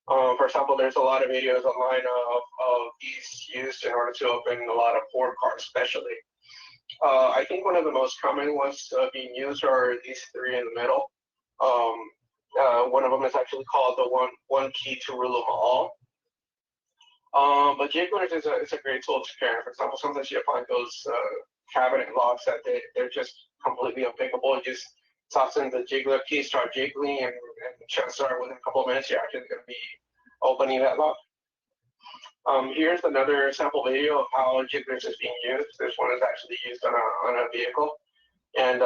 For example, there's a lot of videos online of these used in order to open a lot of Ford cars, especially. I think one of the most common ones being used are these three in the middle. One of them is actually called the one key to rule them all. But jigglers is a great tool to carry. For example, sometimes you find those cabinet locks that they're just completely unpickable. You just toss in the jiggler key, start jiggling, and chances are within a couple of minutes you're actually going to be opening that lock. Here's another sample video of how jigglers is being used. This one is actually used on a vehicle. And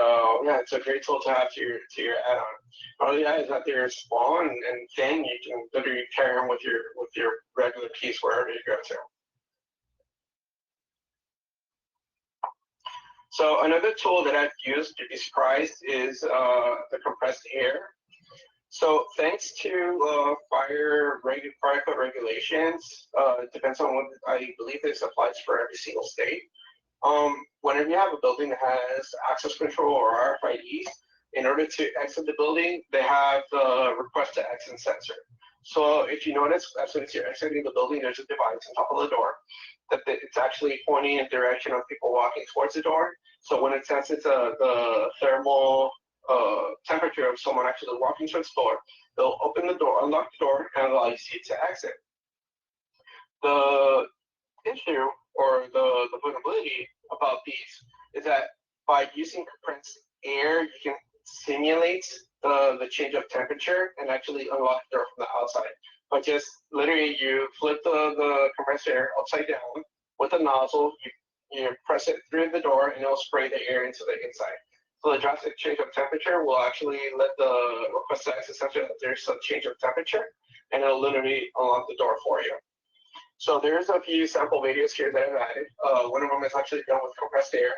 yeah, it's a great tool to have to your add-on. All the guys out there is small and thin. You can literally carry them with your regular keys wherever you go to. So another tool that I've used, you'd be surprised, is the compressed air. So thanks to fire code regulations, it depends on what I believe this applies for every single state. Whenever you have a building that has access control or RFIDs, in order to exit the building, they have the request to exit sensor. So if you notice, as soon as you're exiting the building, there's a device on top of the door that it's actually pointing in the direction of people walking towards the door. So when it senses the thermal temperature of someone actually walking towards the door, they'll open the door, unlock the door, and allow you to exit. The issue or the vulnerability about these is that by using compressed air, you can simulate the change of temperature and actually unlock the door from the outside. But just literally, you flip the compressed air upside down with a nozzle, you press it through the door, and it'll spray the air into the inside. So the drastic change of temperature will actually let the request to exit sensor that there's a change of temperature, and it'll literally unlock the door for you. So there's a few sample videos here that I've added. One of them is actually done with compressed air.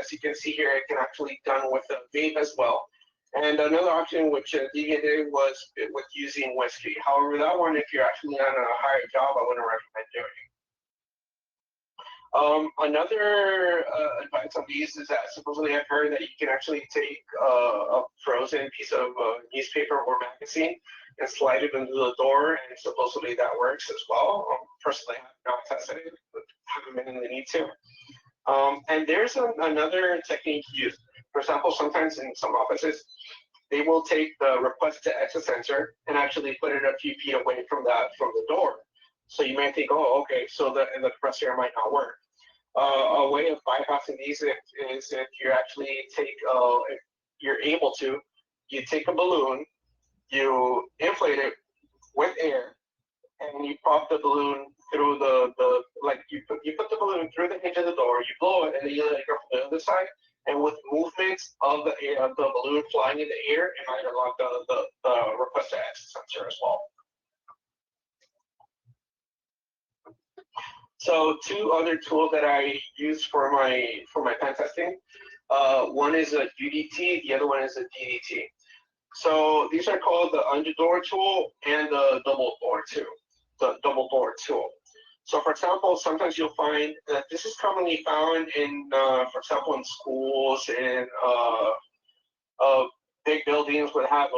As you can see here, it can actually done with a vape as well. And another option which Deviant did was with using whiskey. However, that one, if you're actually on a higher job, I wouldn't recommend doing. Another advice on these is that supposedly I've heard that you can actually take a frozen piece of newspaper or magazine and slide it into the door, and supposedly that works as well. Personally, I have not tested it, but haven't been in the need to. And there's another technique used. For example, sometimes in some offices, they will take the request to exit sensor and actually put it a few feet away from the door. So you may think, oh, okay, so the compressor might not work. A way of bypassing these is if you actually take, if you're able to, you take a balloon, you inflate it with air, and you pop the balloon through you put the balloon through the hinge of the door, you blow it, and then you let it go from the other side. And with movements of the balloon flying in the air, it might unlock the request to exit sensor as well. So two other tools that I use for my pen testing. One is a UDT, the other one is a DDT. So these are called the underdoor tool and the double door tool. So for example, sometimes you'll find that this is commonly found in, for example, in schools, in big buildings would have a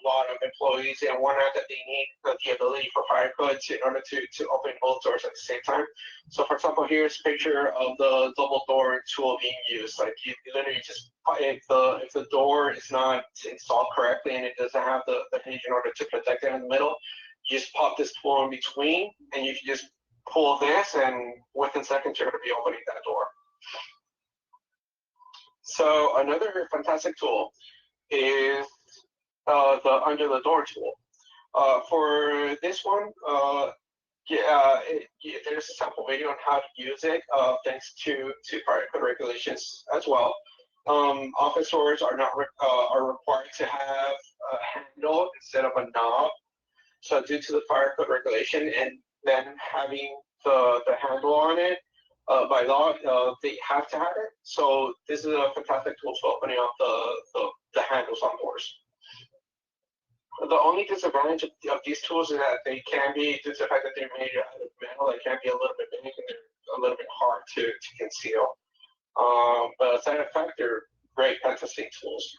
lot of employees and whatnot that they need the ability for fire codes in order to open both doors at the same time. So for example, here's a picture of the double door tool being used. Like you literally just, if the door is not installed correctly and it doesn't have the hinge in order to protect it in the middle, you just pop this tool in between, and you can just pull this, and within seconds you're going to be opening that door. So another fantastic tool is the under the door tool. For this one, there's a sample video on how to use it, thanks to fire code regulations as well. Office doors are not are required to have a handle instead of a knob. So due to the fire code regulation and then having the handle on it, by law, they have to have it. So this is a fantastic tool for opening up the handles on doors. The only disadvantage of these tools is that they can be, due to the fact that they're made out of metal, they can be a little bit big and they're a little bit hard to conceal. But aside of fact, they're great pen testing tools.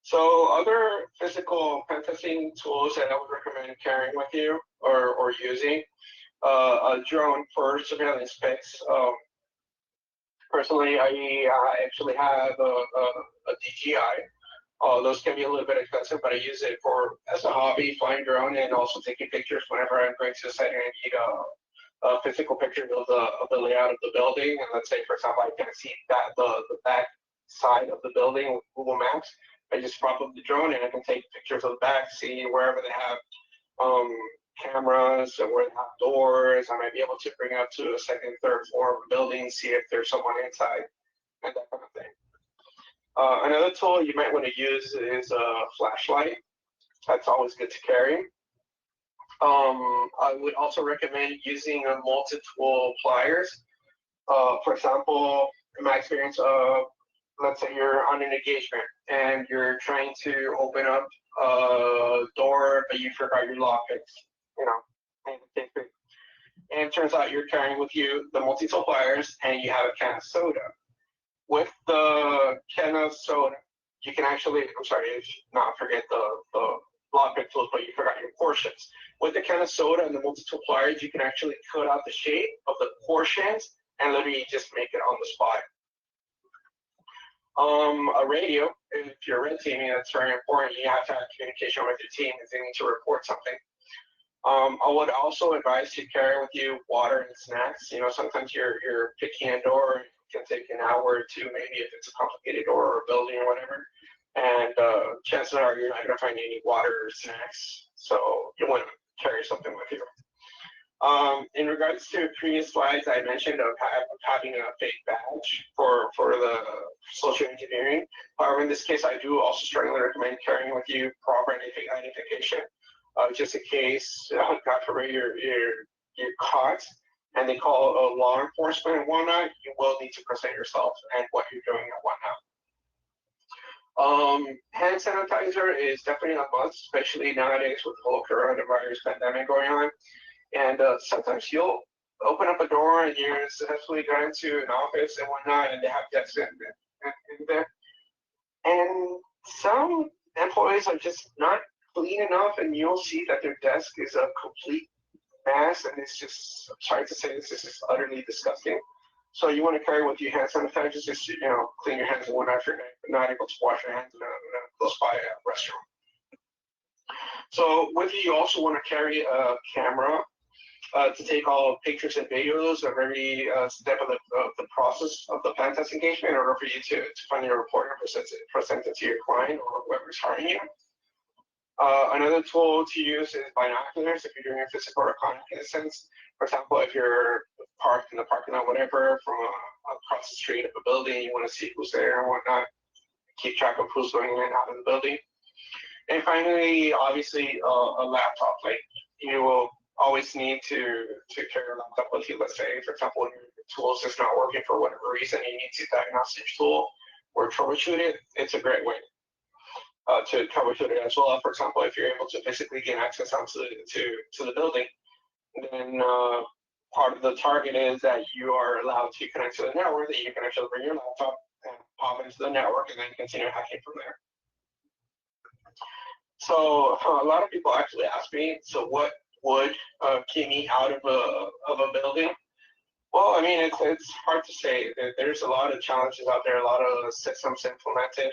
So other physical pen testing tools that I would recommend carrying with you or using, a drone for surveillance pics. Personally, I actually have a DJI. Those can be a little bit expensive, but I use it for as a hobby, flying drone, and also taking pictures whenever I'm going to the site and I need a physical picture of the layout of the building. And let's say, for example, I can't see the back side of the building with Google Maps. I just prop up the drone and I can take pictures of the back, see wherever they have cameras and where they have doors. I might be able to bring up to a second, third floor of a building, see if there's someone inside, and that kind of thing. Another tool you might want to use is a flashlight. That's always good to carry. I would also recommend using a multi-tool pliers. For example, in my experience, let's say you're on an engagement and you're trying to open up a door, but you forgot your lockpicks, and it turns out you're carrying with you the multi-tool pliers and you have a can of soda. With the can of soda, you can actually, I'm sorry, not forget the lockpick tools, but you forgot your portions. With the can of soda and the multi-tool pliers, you can actually cut out the shape of the portions and literally just make it on the spot. A radio, if you're red teaming, that's very important. You have to have communication with your team if they need to report something. I would also advise to carry with you water and snacks. Sometimes you're picking a door, it can take an hour or two, maybe if it's a complicated door or a building or whatever. And chances are you're not going to find any water or snacks, so you want to carry something with you. In regards to previous slides, I mentioned of having a fake badge for the social engineering. However, in this case, I do also strongly recommend carrying with you proper identification, just in case, God forbid, you're caught and they call law enforcement and whatnot. You will need to present yourself and what you're doing and whatnot. Hand sanitizer is definitely a must, especially nowadays with the whole coronavirus pandemic going on. And sometimes you'll open up a door and you're successfully going to an office and whatnot, and they have desks in there. And some employees are just not clean enough, and you'll see that their desk is a complete mess, and it's just, I'm sorry to say this is just utterly disgusting. So you want to carry with you hand sanitizer, just clean your hands and whatnot if you're not able to wash your hands in a close by restroom. So with you also want to carry a camera to take all pictures and videos of every step of the process of the pen test engagement in order for you to find your report and present it to your client or whoever's hiring you. Another tool to use is binoculars if you're doing a physical reconnaissance. For example, if you're parked in the parking lot, whatever, from across the street of a building, you want to see who's there and whatnot, keep track of who's going in and out of the building. And finally, obviously, a laptop. Like, you will always need to carry a laptop with you. Let's say, for example, your tool's just not working for whatever reason, you need to diagnose your tool or troubleshoot it. It's a great way to troubleshoot it as well. For example, if you're able to physically get access onto to the building, then part of the target is that you are allowed to connect to the network, that you can actually bring your laptop and pop into the network and then continue hacking from there. So a lot of people actually ask me, so what would keep me out of a building? Well, I mean, it's hard to say. There's a lot of challenges out there, a lot of systems implemented,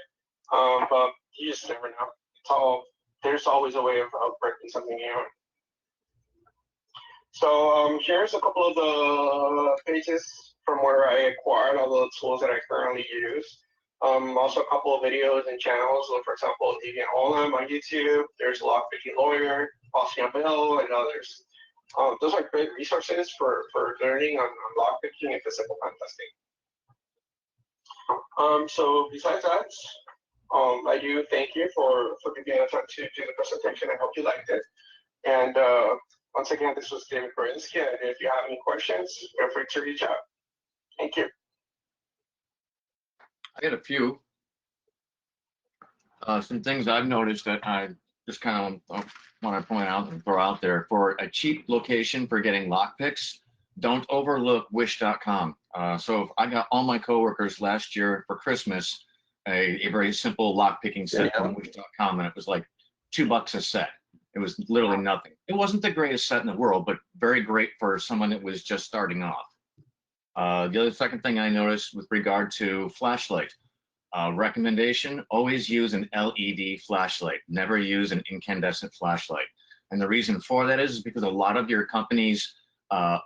but you just never know. So there's always a way of breaking something new. So here's a couple of the pages from where I acquired all the tools that I currently use. Also a couple of videos and channels. So for example, Deviant Olem on YouTube. There's Lockpicking Lawyer, Austin Bill, and others. Those are great resources for learning on lockpicking and physical pen testing. So besides that, I do thank you for giving us time to do the presentation. I hope you liked it. And once again, this was David Berinsky, and if you have any questions, feel free to reach out. Thank you. I got a few. Some things I've noticed that I just kind of want to point out and throw out there. For a cheap location for getting lockpicks, don't overlook wish.com. So I got all my coworkers last year for Christmas a very simple lockpicking set from wish.com, and it was like $2 a set. It was literally nothing. It wasn't the greatest set in the world, but very great for someone that was just starting off. The other second thing I noticed with regard to flashlight, recommendation, always use an LED flashlight. Never use an incandescent flashlight. And the reason for that is because a lot of your company's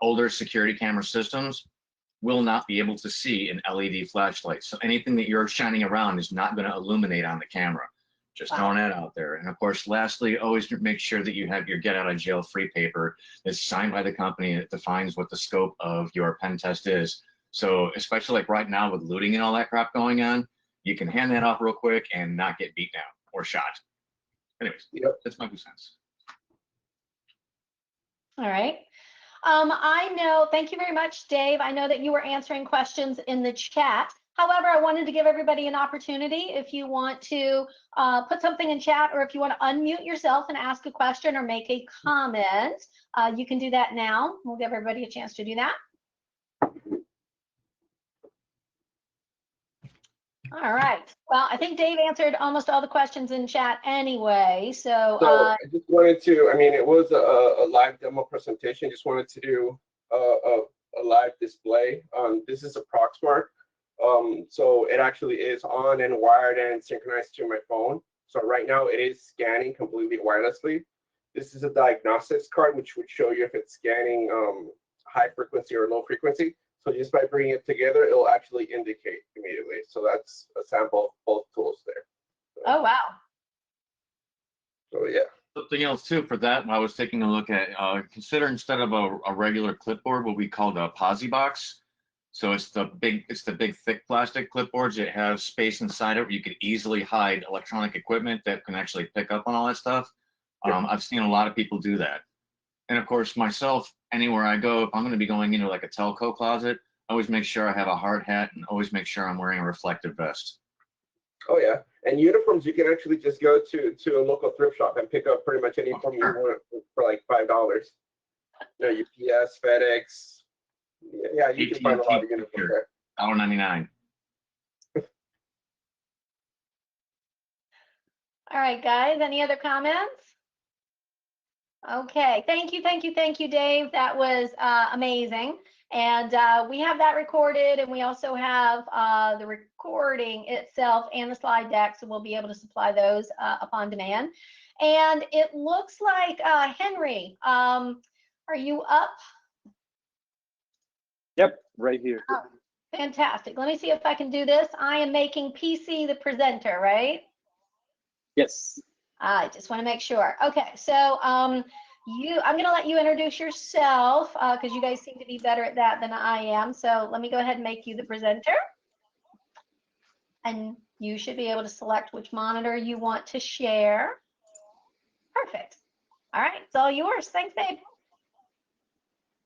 older security camera systems will not be able to see an LED flashlight. So anything that you're shining around is not going to illuminate on the camera. Just throwing that out there. And of course, lastly, always make sure that you have your get out of jail free paper that's signed by the company that defines what the scope of your pen test is. So especially like right now with looting and all that crap going on, you can hand that off real quick and not get beat down or shot. Anyways, that's my 2 cents. All right. I know, thank you very much, Dave. I know that you were answering questions in the chat. However, I wanted to give everybody an opportunity. If you want to put something in chat, or if you want to unmute yourself and ask a question or make a comment, you can do that now. We'll give everybody a chance to do that. All right. Well, I think Dave answered almost all the questions in chat anyway. So I just wanted to, I mean, it was a live demo presentation. Just wanted to do a live display. This is a Proxmark. So it actually is on and wired and synchronized to my phone. So right now it is scanning completely wirelessly. This is a diagnostics card, which would show you if it's scanning high frequency or low frequency. So just by bringing it together, it'll actually indicate immediately. So that's a sample of both tools there. So, oh, wow. So yeah. Something else too for that, I was taking a look at, consider instead of a regular clipboard, what we call the Posi box. So it's the big thick plastic clipboards that have space inside it where you could easily hide electronic equipment that can actually pick up on all that stuff. I've seen a lot of people do that. And of course, myself, anywhere I go, if I'm going to be going into like a telco closet, I always make sure I have a hard hat and always make sure I'm wearing a reflective vest. Oh yeah, and uniforms, you can actually just go to a local thrift shop and pick up pretty much any uniform you want for like $5. You know, UPS, FedEx. Yeah, you can find a lot of uniforms there. $1.99. All right, guys, any other comments? Okay, thank you, Dave. That was amazing. And we have that recorded, and we also have the recording itself and the slide deck, so we'll be able to supply those upon demand. And it looks like, Henry, are you up? Yep, right here. Oh, fantastic. Let me see if I can do this. I am making PC the presenter, right? Yes. I just want to make sure. Okay, so I'm going to let you introduce yourself because you guys seem to be better at that than I am. So let me go ahead and make you the presenter. And you should be able to select which monitor you want to share. Perfect. All right, it's all yours. Thanks, babe.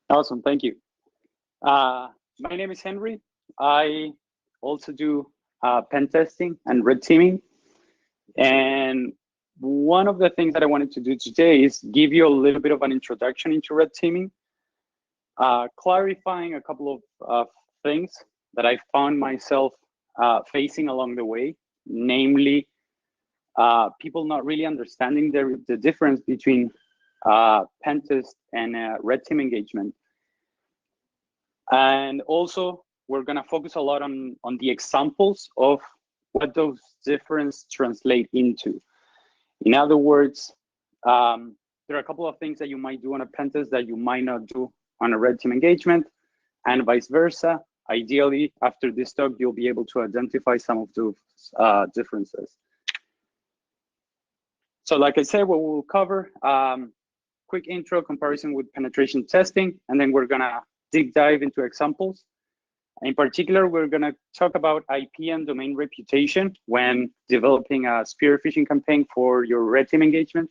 Awesome, thank you. My name is Henry. I also do pen testing and red teaming. And one of the things that I wanted to do today is give you a little bit of an introduction into red teaming, clarifying a couple of things that I found myself facing along the way, namely people not really understanding the difference between pen test and red team engagement. And also, we're gonna focus a lot on the examples of what those differences translate into. In other words, there are a couple of things that you might do on a pen test that you might not do on a red team engagement, and vice versa. Ideally, after this talk, you'll be able to identify some of those differences. So like I said, what we'll cover, quick intro, comparison with penetration testing, and then we're gonna dive into examples. In particular, we're gonna talk about IP and domain reputation when developing a spear phishing campaign for your red team engagement.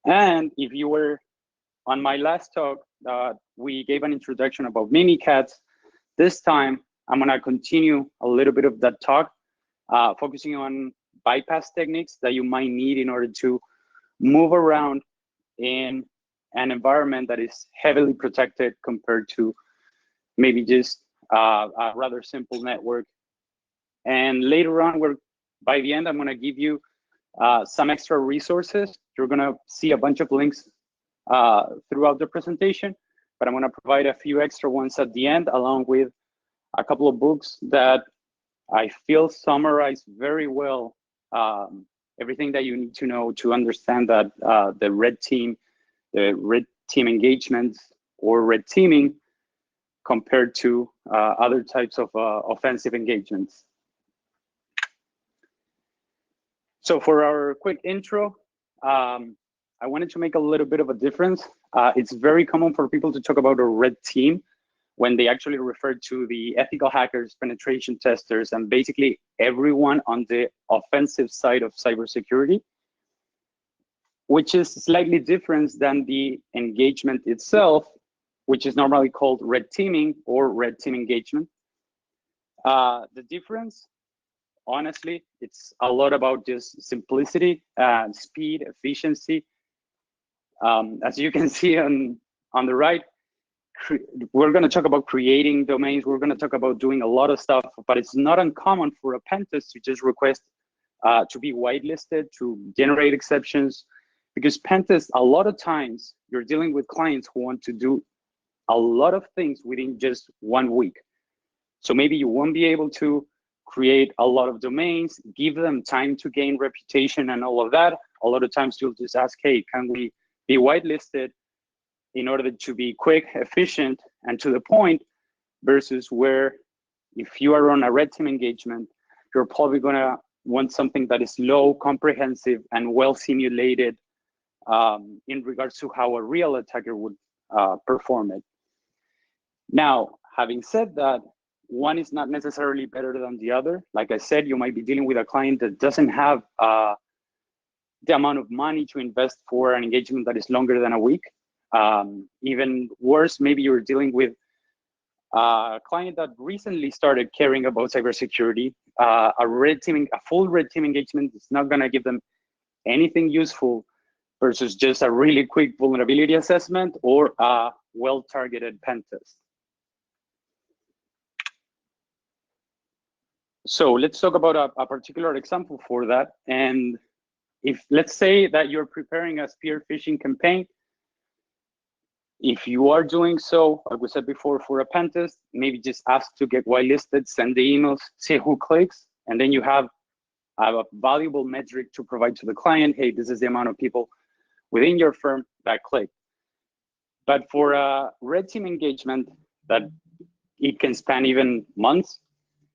And if you were on my last talk, we gave an introduction about Mimikatz. This time, I'm gonna continue a little bit of that talk, focusing on bypass techniques that you might need in order to move around in an environment that is heavily protected compared to maybe just a rather simple network. And later on, by the end, I'm gonna give you some extra resources. You're gonna see a bunch of links throughout the presentation, but I'm gonna provide a few extra ones at the end, along with a couple of books that I feel summarize very well everything that you need to know to understand that the red team engagements or red teaming compared to other types of offensive engagements. So for our quick intro, I wanted to make a little bit of a difference. It's very common for people to talk about a red team when they actually refer to the ethical hackers, penetration testers, and basically everyone on the offensive side of cybersecurity, which is slightly different than the engagement itself, which is normally called red teaming or red team engagement. The difference, honestly, it's a lot about just simplicity, speed, efficiency. As you can see on the right, we're going to talk about creating domains. We're going to talk about doing a lot of stuff, but it's not uncommon for a pen test to just request to be whitelisted, to generate exceptions, because pen tests, a lot of times you're dealing with clients who want to do a lot of things within just 1 week. So maybe you won't be able to create a lot of domains, give them time to gain reputation and all of that. A lot of times you'll just ask, hey, can we be whitelisted in order to be quick, efficient, and to the point, versus where if you are on a red team engagement, you're probably gonna want something that is low, comprehensive, and well simulated in regards to how a real attacker would perform it. Now, having said that, one is not necessarily better than the other. Like I said, you might be dealing with a client that doesn't have the amount of money to invest for an engagement that is longer than a week. Even worse, maybe you're dealing with a client that recently started caring about cybersecurity. A full red team engagement is not going to give them anything useful versus just a really quick vulnerability assessment or a well-targeted pen test. So let's talk about a particular example for that. And if let's say that you're preparing a spear phishing campaign, if you are doing so, like we said before, for a pen test, maybe just ask to get whitelisted, send the emails, see who clicks, and then you have a valuable metric to provide to the client. Hey, this is the amount of people within your firm that click. But for a red team engagement that it can span even months,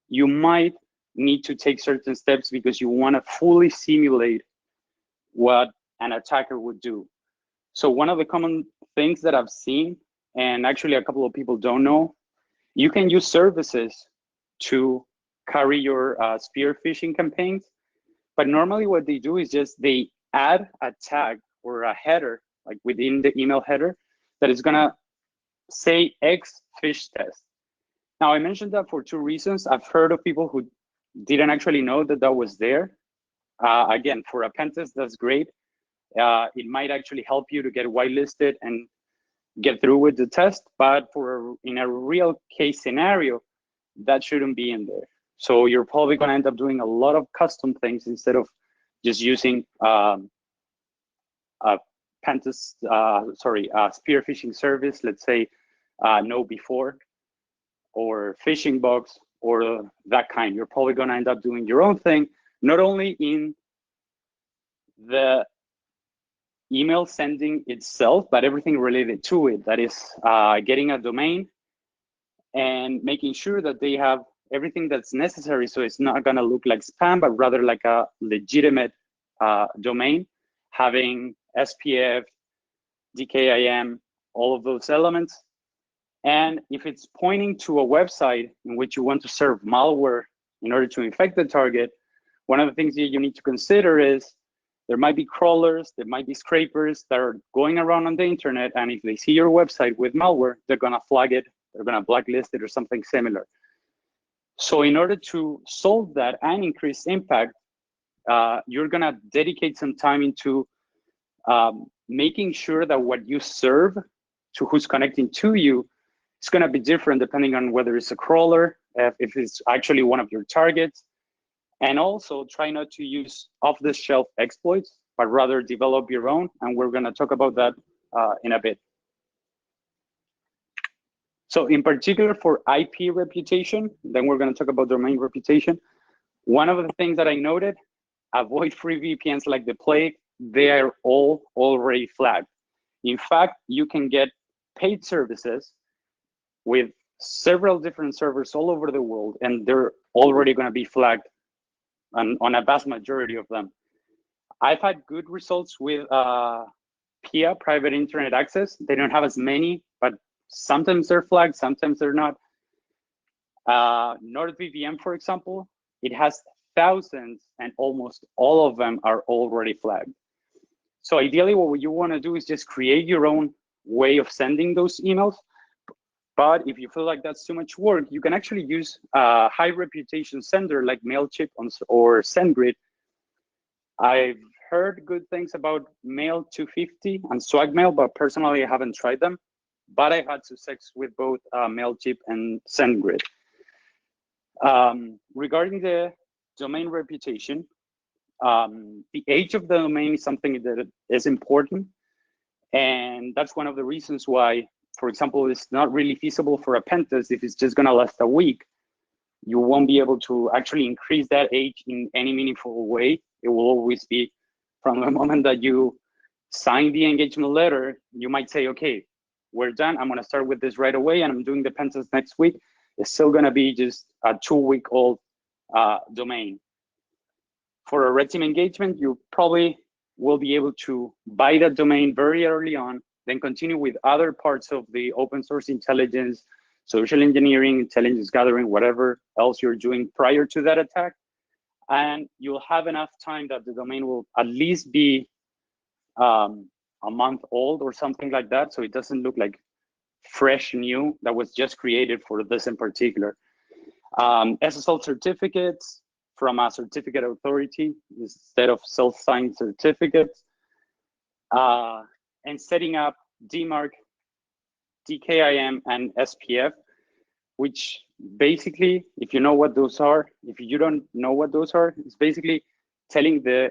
you might need to take certain steps because you want to fully simulate what an attacker would do. So one of the common things that I've seen, and actually a couple of people don't know, you can use services to carry your spear phishing campaigns. But normally what they do is just they add a tag or a header, like within the email header, that is gonna say X phish test. Now I mentioned that for two reasons. I've heard of people who didn't actually know that that was there. Again, for a pen test, that's great. It might actually help you to get whitelisted and get through with the test, but in a real case scenario, that shouldn't be in there. So you're probably going to end up doing a lot of custom things instead of just using a spear phishing service, let's say KnowBe4 or phishing box or that kind. You're probably going to end up doing your own thing, not only in the email sending itself, but everything related to it. That is getting a domain and making sure that they have everything that's necessary. So it's not gonna look like spam, but rather like a legitimate domain, having SPF, DKIM, all of those elements. And if it's pointing to a website in which you want to serve malware in order to infect the target, one of the things that you need to consider is there might be crawlers, there might be scrapers that are going around on the internet, and if they see your website with malware, they're gonna flag it, they're gonna blacklist it or something similar. So in order to solve that and increase impact, you're gonna dedicate some time into making sure that what you serve to who's connecting to you is gonna be different depending on whether it's a crawler, if it's actually one of your targets, and also try not to use off-the-shelf exploits, but rather develop your own, and we're gonna talk about that in a bit. So in particular for IP reputation, then we're gonna talk about domain reputation. One of the things that I noted, avoid free VPNs like the plague. They are all already flagged. In fact, you can get paid services with several different servers all over the world, and they're already gonna be flagged on a vast majority of them. I've had good results with PIA, private internet access. They don't have as many, but sometimes they're flagged, sometimes they're not. NordVPN, for example, it has thousands and almost all of them are already flagged. So ideally what you wanna do is just create your own way of sending those emails. But if you feel like that's too much work, you can actually use a high reputation sender like MailChimp or SendGrid. I've heard good things about Mail250 and Swagmail, but personally I haven't tried them. But I've had success with both MailChimp and SendGrid. Regarding the domain reputation, the age of the domain is something that is important. And that's one of the reasons why, for example, it's not really feasible for a pen test if it's just gonna last a week. You won't be able to actually increase that age in any meaningful way. It will always be from the moment that you sign the engagement letter, you might say, okay, we're done. I'm gonna start with this right away and I'm doing the pen test next week. It's still gonna be just a 2-week-old domain. For a red team engagement, you probably will be able to buy that domain very early on, then continue with other parts of the open source intelligence, social engineering, intelligence gathering, whatever else you're doing prior to that attack. And you'll have enough time that the domain will at least be a month old or something like that. So it doesn't look like fresh new that was just created for this in particular. SSL certificates from a certificate authority instead of self-signed certificates. And setting up DMARC, DKIM, and SPF, which basically, if you know what those are, if you don't know what those are, it's basically telling the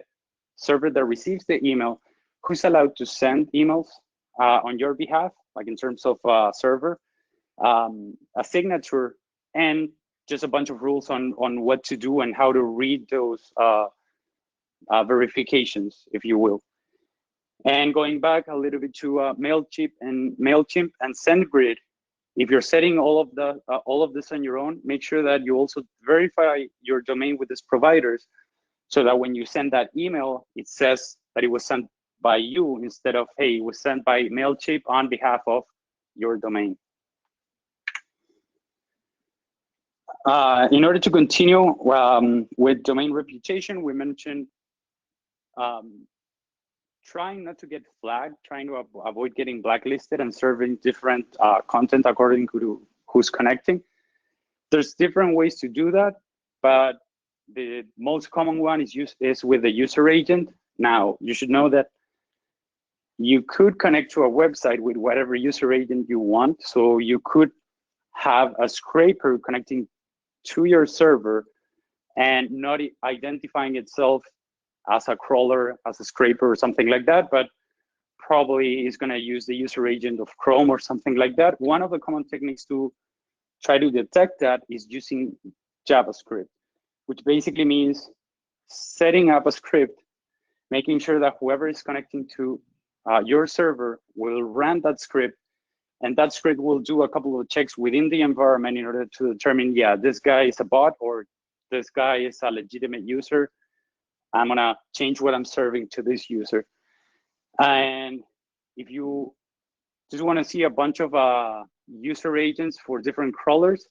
server that receives the email who's allowed to send emails on your behalf, like in terms of server, a signature, and just a bunch of rules on what to do and how to read those verifications, if you will. And going back a little bit to MailChimp and SendGrid, if you're setting all of this on your own, make sure that you also verify your domain with these providers, so that when you send that email, it says that it was sent by you instead of, hey, it was sent by MailChimp on behalf of your domain. In order to continue with domain reputation, we mentioned trying not to get flagged, trying to avoid getting blacklisted and serving different content according to who's connecting. There's different ways to do that, but the most common one is with the user agent. Now, you should know that you could connect to a website with whatever user agent you want. So you could have a scraper connecting to your server and not identifying itself as a crawler, as a scraper or something like that, but probably is going to use the user agent of Chrome or something like that. One of the common techniques to try to detect that is using JavaScript, which basically means setting up a script making sure that whoever is connecting to your server will run that script, and that script will do a couple of checks within the environment in order to determine, yeah, this guy is a bot or this guy is a legitimate user. I'm gonna change what I'm serving to this user. And if you just wanna see a bunch of user agents for different crawlers,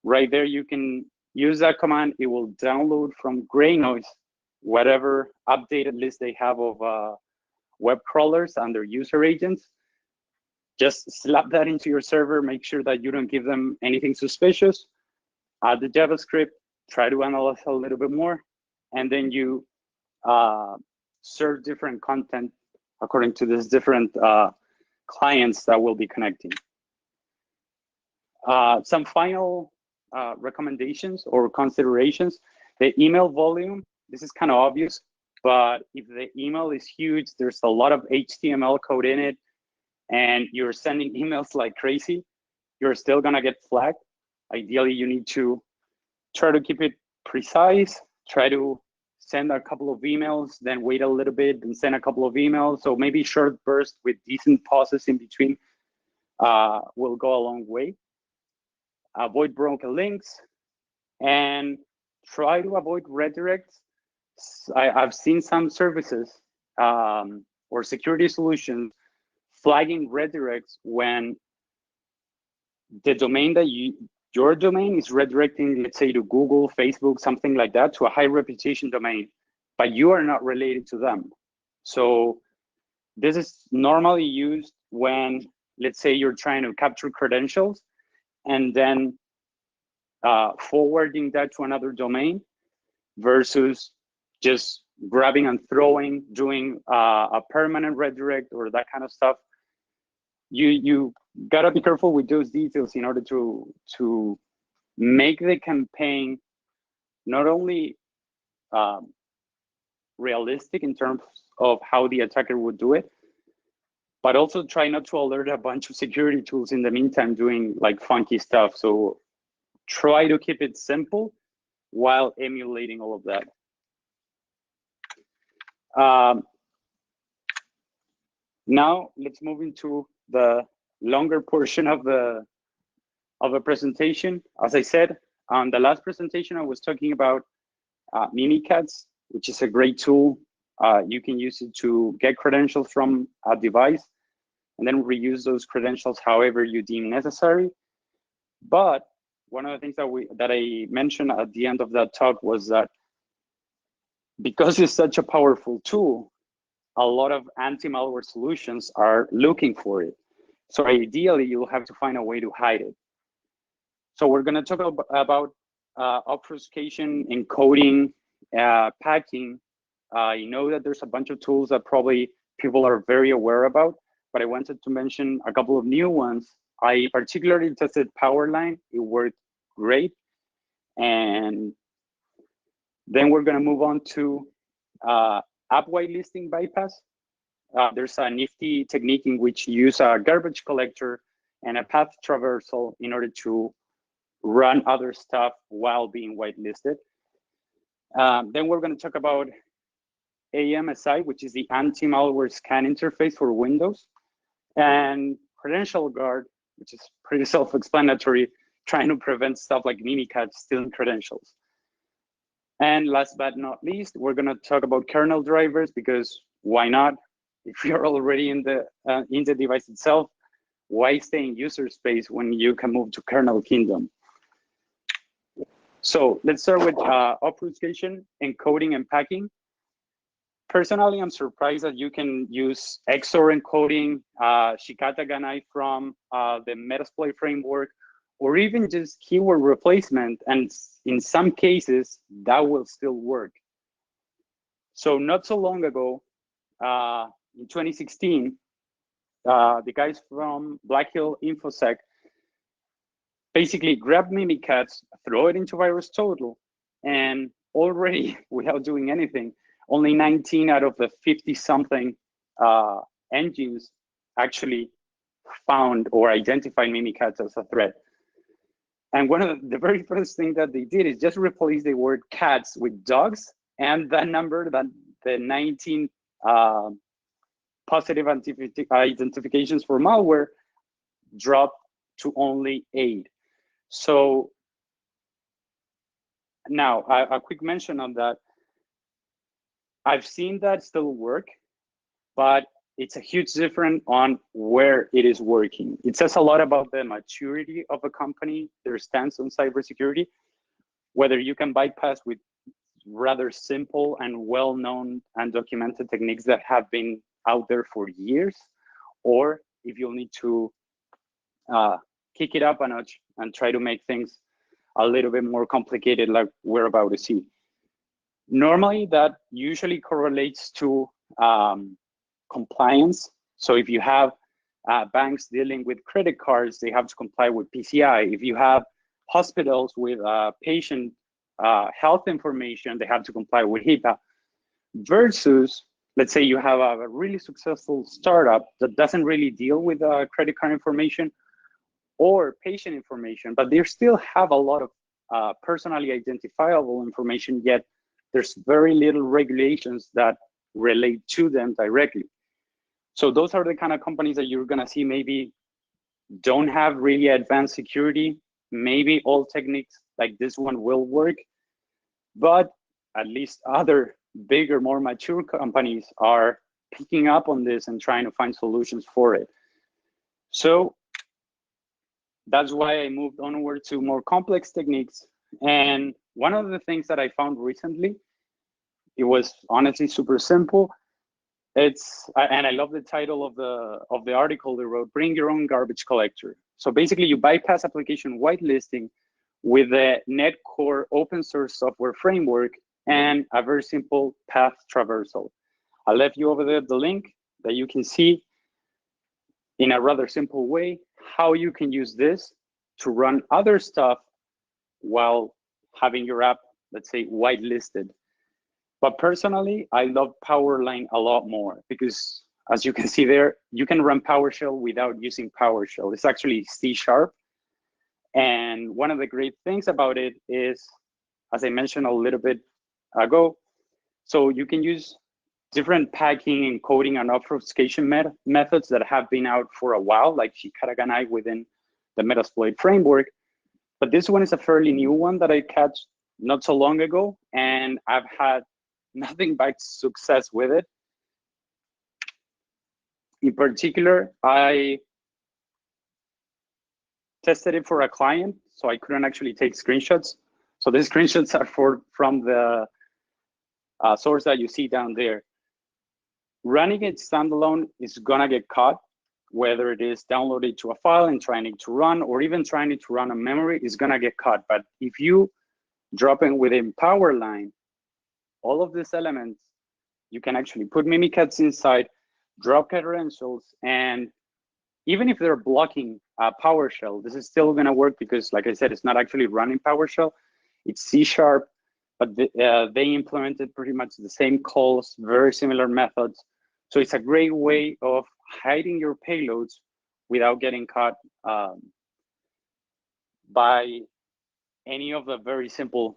right there you can use that command. It will download from Gray Noise whatever updated list they have of web crawlers under user agents. Just slap that into your server, make sure that you don't give them anything suspicious, add the JavaScript, try to analyze a little bit more, and then you serve different content according to these different clients that will be connecting. Some final recommendations or considerations. The email volume, this is kind of obvious, but if the email is huge, there's a lot of HTML code in it, and you're sending emails like crazy, you're still gonna get flagged. Ideally, you need to try to keep it precise, try to send a couple of emails, then wait a little bit and send a couple of emails. So maybe short bursts with decent pauses in between will go a long way. Avoid broken links and try to avoid redirects. I've seen some services or security solutions flagging redirects when the domain that your domain is redirecting, let's say to Google, Facebook, something like that, to a high reputation domain, but you are not related to them. So this is normally used when, let's say you're trying to capture credentials and then forwarding that to another domain versus just grabbing and throwing, doing a permanent redirect or that kind of stuff. You gotta be careful with those details in order to make the campaign not only realistic in terms of how the attacker would do it, but also try not to alert a bunch of security tools in the meantime doing like funky stuff. So try to keep it simple while emulating all of that. Now let's move into the longer portion of the presentation. As I said, on the last presentation, I was talking about Mimikatz, which is a great tool. You can use it to get credentials from a device and then reuse those credentials however you deem necessary. But one of the things that I mentioned at the end of that talk was that because it's such a powerful tool, a lot of anti-malware solutions are looking for it. So ideally, you'll have to find a way to hide it. So we're going to talk about obfuscation, encoding, packing. I know that there's a bunch of tools that probably people are very aware about, but I wanted to mention a couple of new ones. I particularly tested Powerline. It worked great. And then we're going to move on to app whitelisting bypass. There's a nifty technique in which you use a garbage collector and a path traversal in order to run other stuff while being whitelisted. Then we're going to talk about AMSI, which is the anti-malware scan interface for Windows, and Credential Guard, which is pretty self-explanatory, trying to prevent stuff like Mimikatz stealing credentials. And last but not least, we're going to talk about kernel drivers, because why not? If you're already in the device itself, why stay in user space when you can move to kernel kingdom? So let's start with obfuscation, encoding, and packing. Personally, I'm surprised that you can use XOR encoding, Shikata Ganai from the Metasploit framework, or even just keyword replacement. And in some cases, that will still work. So not so long ago, in 2016, the guys from Black Hill InfoSec basically grabbed Mimikatz, throw it into VirusTotal, and already, without doing anything, only 19 out of the 50-something engines actually found or identified Mimikatz as a threat. And one of the very first thing that they did is just replace the word cats with dogs, and that number, that the 19 positive identifications for malware dropped to only 8. So now a quick mention on that. I've seen that still work, but it's a huge difference on where it is working. It says a lot about the maturity of a company, their stance on cybersecurity, whether you can bypass with rather simple and well-known and documented techniques that have been out there for years, or if you'll need to kick it up a notch and try to make things a little bit more complicated like we're about to see. Normally, that usually correlates to compliance. So if you have banks dealing with credit cards, they have to comply with PCI. If you have hospitals with patient health information, they have to comply with HIPAA. Versus, let's say you have a really successful startup that doesn't really deal with credit card information or patient information, but they still have a lot of personally identifiable information, yet there's very little regulations that relate to them directly. So those are the kind of companies that you're gonna see maybe don't have really advanced security. Maybe all techniques like this one will work, but at least other bigger, more mature companies are picking up on this and trying to find solutions for it. So that's why I moved onward to more complex techniques. And one of the things that I found recently, it was honestly super simple. And I love the title of the article they wrote, Bring Your Own Garbage Collector. So basically you bypass application whitelisting with the NetCore open source software framework and a very simple path traversal. I left you over there the link that you can see in a rather simple way how you can use this to run other stuff while having your app, let's say, whitelisted. But personally, I love Powerline a lot more because, as you can see there, you can run PowerShell without using PowerShell. It's actually C#. And one of the great things about it is, as I mentioned a little bit ago, so you can use different packing, encoding, and obfuscation methods that have been out for a while, like Shikaraganai within the Metasploit framework. But this one is a fairly new one that I caught not so long ago, and I've had nothing but success with it. In particular, I tested it for a client, so I couldn't actually take screenshots. So the screenshots are from the source that you see down there. Running it standalone is gonna get caught, whether it is downloaded to a file and trying it to run, or even trying it to run on memory is gonna get caught. But if you drop in within Powerline, all of these elements, you can actually put Mimikatz inside, drop credentials, and even if they're blocking PowerShell, this is still gonna work because, like I said, it's not actually running PowerShell, it's C#, but they implemented pretty much the same calls, very similar methods. So it's a great way of hiding your payloads without getting caught by any of the very simple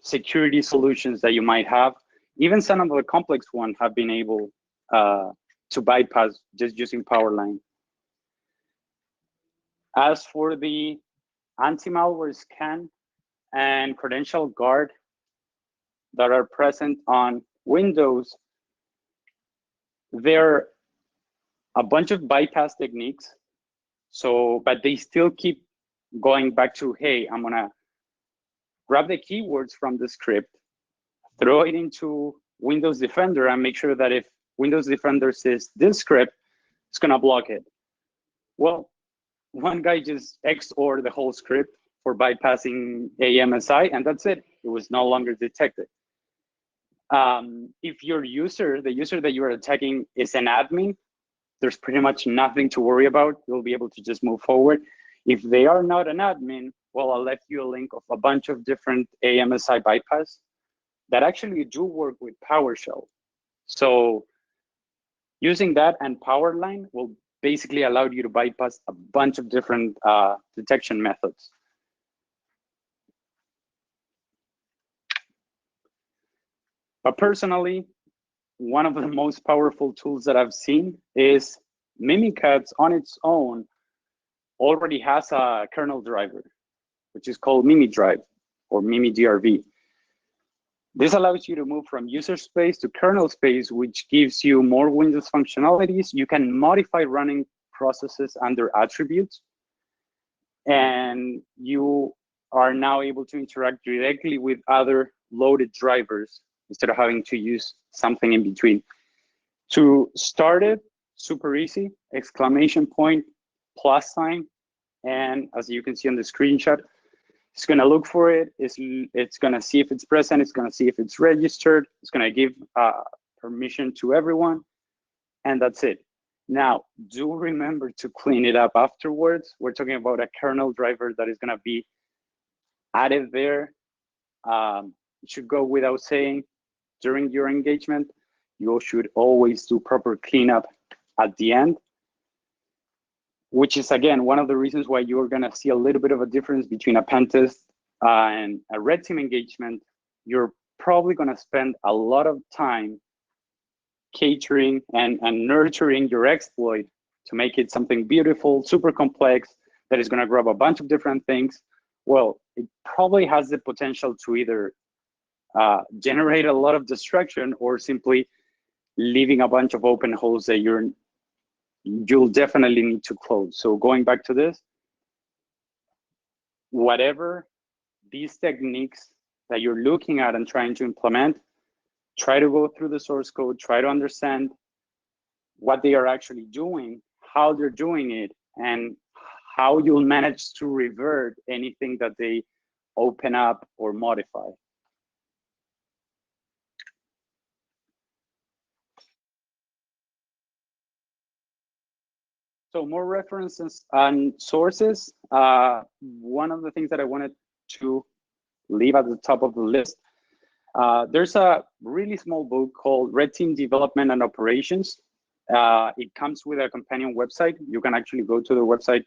security solutions that you might have. Even some of the complex ones have been able to bypass just using Powerline. As for the anti-malware scan and credential guard that are present on Windows, there are a bunch of bypass techniques. So, but they still keep going back to, hey, I'm gonna grab the keywords from the script, throw it into Windows Defender, and make sure that if Windows Defender says this script, it's gonna block it. Well, one guy just XOR'd the whole script for bypassing AMSI, and that's it. It was no longer detected. If your user, the user that you're attacking, is an admin, there's pretty much nothing to worry about. You'll be able to just move forward. If they are not an admin, well, I'll left you a link of a bunch of different AMSI bypass that actually do work with PowerShell. So using that and Powerline will basically allow you to bypass a bunch of different detection methods. But personally, one of the most powerful tools that I've seen is Mimikatz on its own already has a kernel driver, which is called MimiDrive or MimiDRV. This allows you to move from user space to kernel space, which gives you more Windows functionalities. You can modify running processes under attributes, and you are now able to interact directly with other loaded drivers instead of having to use something in between. To start it, super easy, exclamation point, plus sign, and as you can see on the screenshot, it's going to look for it. It's going to see if it's present. It's going to see if it's registered. It's going to give permission to everyone, and that's it. Now, do remember to clean it up afterwards. We're talking about a kernel driver that is going to be added there. It should go without saying during your engagement. You should always do proper cleanup at the end, which is, again, one of the reasons why you're going to see a little bit of a difference between a pen test and a red team engagement. You're probably going to spend a lot of time catering and nurturing your exploit to make it something beautiful, super complex, that is going to grab a bunch of different things. Well, it probably has the potential to either generate a lot of destruction or simply leaving a bunch of open holes that you'll definitely need to close. So going back to this, whatever these techniques that you're looking at and trying to implement, try to go through the source code, try to understand what they are actually doing, how they're doing it, and how you'll manage to revert anything that they open up or modify. So more references and sources. One of the things that I wanted to leave at the top of the list, there's a really small book called Red Team Development and Operations. It comes with a companion website. You can actually go to the website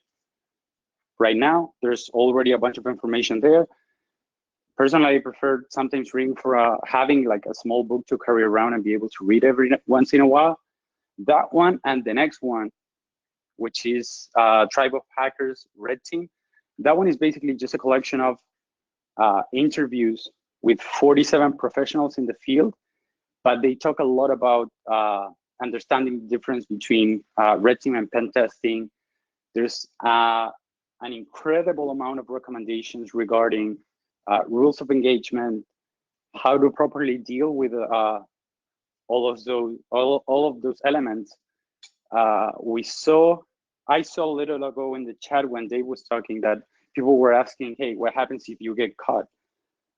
right now. There's already a bunch of information there. Personally, I prefer sometimes reading for having like a small book to carry around and be able to read every once in a while. That one and the next one, which is Tribe of Hackers Red Team. That one is basically just a collection of interviews with 47 professionals in the field, but they talk a lot about understanding the difference between red team and pen testing. There's an incredible amount of recommendations regarding rules of engagement, how to properly deal with all of those elements. I saw a little ago in the chat when Dave was talking that people were asking, hey, what happens if you get caught?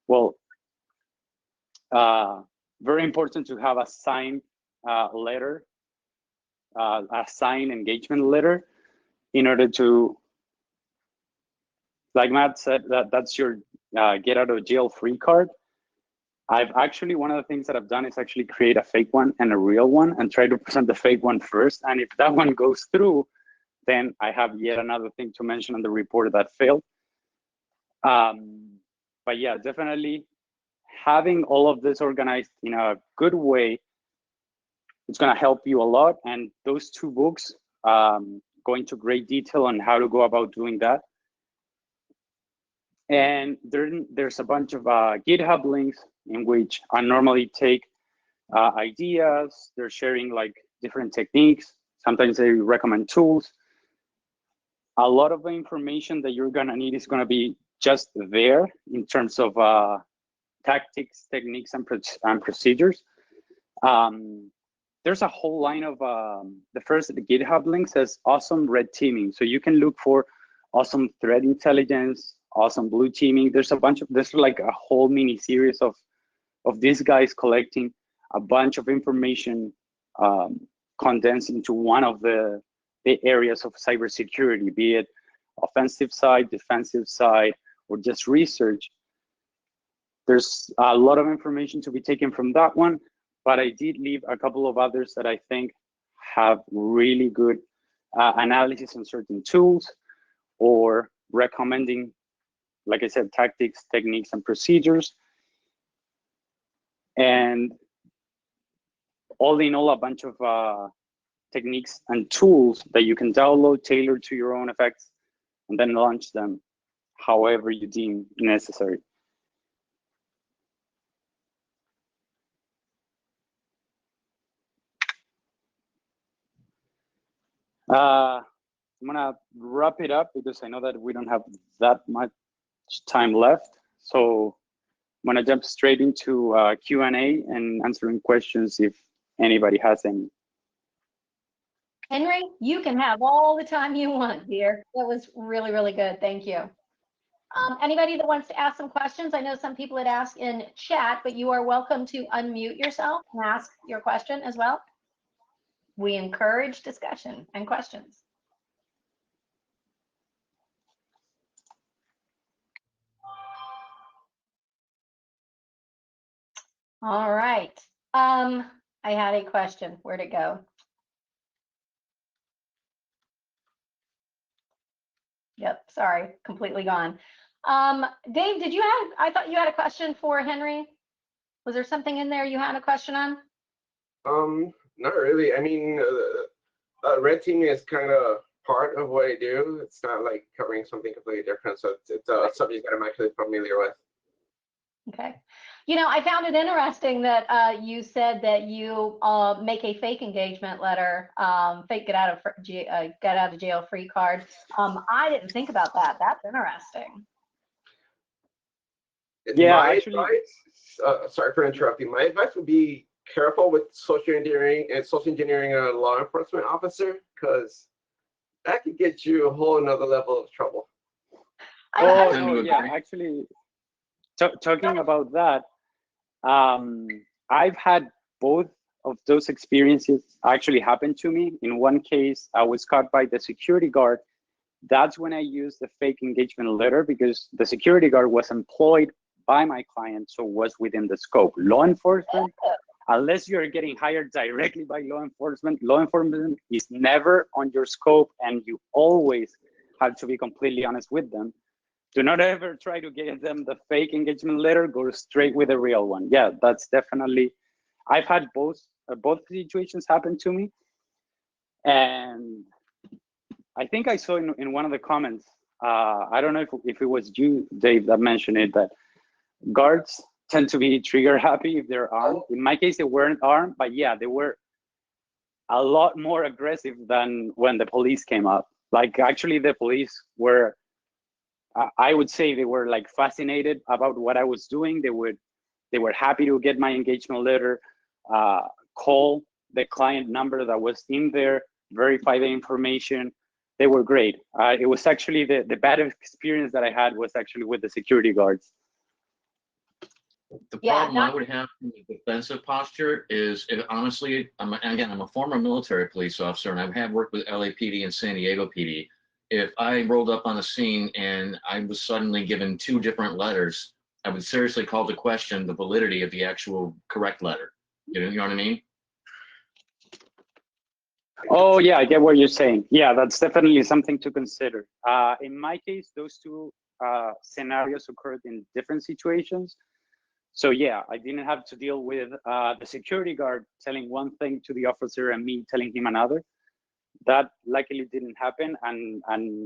Well, very important to have a signed letter, a signed engagement letter, in order to, like Matt said, that's your get out of jail free card. One of the things that I've done is actually create a fake one and a real one and try to present the fake one first. And if that one goes through, then I have yet another thing to mention on the report that failed. But yeah, definitely having all of this organized in a good way, it's going to help you a lot. And those two books go into great detail on how to go about doing that. And there's a bunch of GitHub links in which I normally take ideas. They're sharing like different techniques. Sometimes they recommend tools. A lot of the information that you're gonna need is gonna be just there in terms of tactics, techniques, and procedures. There's a whole line of the first GitHub link says awesome red teaming. So you can look for awesome threat intelligence, awesome blue teaming. There's like a whole mini series of these guys collecting a bunch of information condensed into one of the areas of cybersecurity, be it offensive side, defensive side, or just research. There's a lot of information to be taken from that one, but I did leave a couple of others that I think have really good analysis on certain tools, or recommending, like I said, tactics, techniques, and procedures. And all in all, a bunch of techniques and tools that you can download, tailor to your own effects, and then launch them however you deem necessary. I'm gonna wrap it up because I know that we don't have that much time left. So I'm gonna jump straight into Q&A and answering questions if anybody has any. Henry, you can have all the time you want, dear. That was really, really good. Thank you. Anybody that wants to ask some questions? I know some people had asked in chat, but you are welcome to unmute yourself and ask your question as well. We encourage discussion and questions. All right. I had a question. Where'd it go? Yep, sorry, completely gone. Dave, did you have, I thought you had a question for Henry. Was there something in there you had a question on? Not really. I mean, red teaming is kind of part of what I do. It's not like covering something completely different. So it's a subject that I'm actually familiar with. Okay. You know, I found it interesting that you said that you make a fake engagement letter, fake get out of jail free card. I didn't think about that. That's interesting. Yeah, My actually, advice, sorry for interrupting. My advice would be careful with social engineering a law enforcement officer, because that could get you a whole another level of trouble. oh no, yeah, actually, talking about that, I've had both of those experiences actually happen to me. In one case, I was caught by the security guard. That's when I used the fake engagement letter, because the security guard was employed by my client, so was within the scope. Law enforcement, unless you're getting hired directly by law enforcement is never on your scope, and you always have to be completely honest with them. Do not ever try to get them the fake engagement letter. Go straight with the real one. Yeah, that's definitely. I've had both situations happen to me, and I think I saw in one of the comments. I don't know if it was you, Dave, that mentioned it, that guards tend to be trigger happy if they're armed. In my case, they weren't armed, but yeah, they were a lot more aggressive than when the police came up. Like, actually, the police were, I would say, they were like fascinated about what I was doing. They were happy to get my engagement letter, call the client number that was in there, verify the information. They were great. It was actually the bad experience that I had was actually with the security guards. The problem I would have in the defensive posture is, honestly, I'm a former military police officer, and I've had worked with LAPD and San Diego PD. If I rolled up on the scene and I was suddenly given two different letters, I would seriously call to question the validity of the actual correct letter. You know what I mean? Oh yeah, I get what you're saying. Yeah, that's definitely something to consider. In my case, those two scenarios occurred in different situations. So yeah, I didn't have to deal with the security guard telling one thing to the officer and me telling him another. That luckily didn't happen, and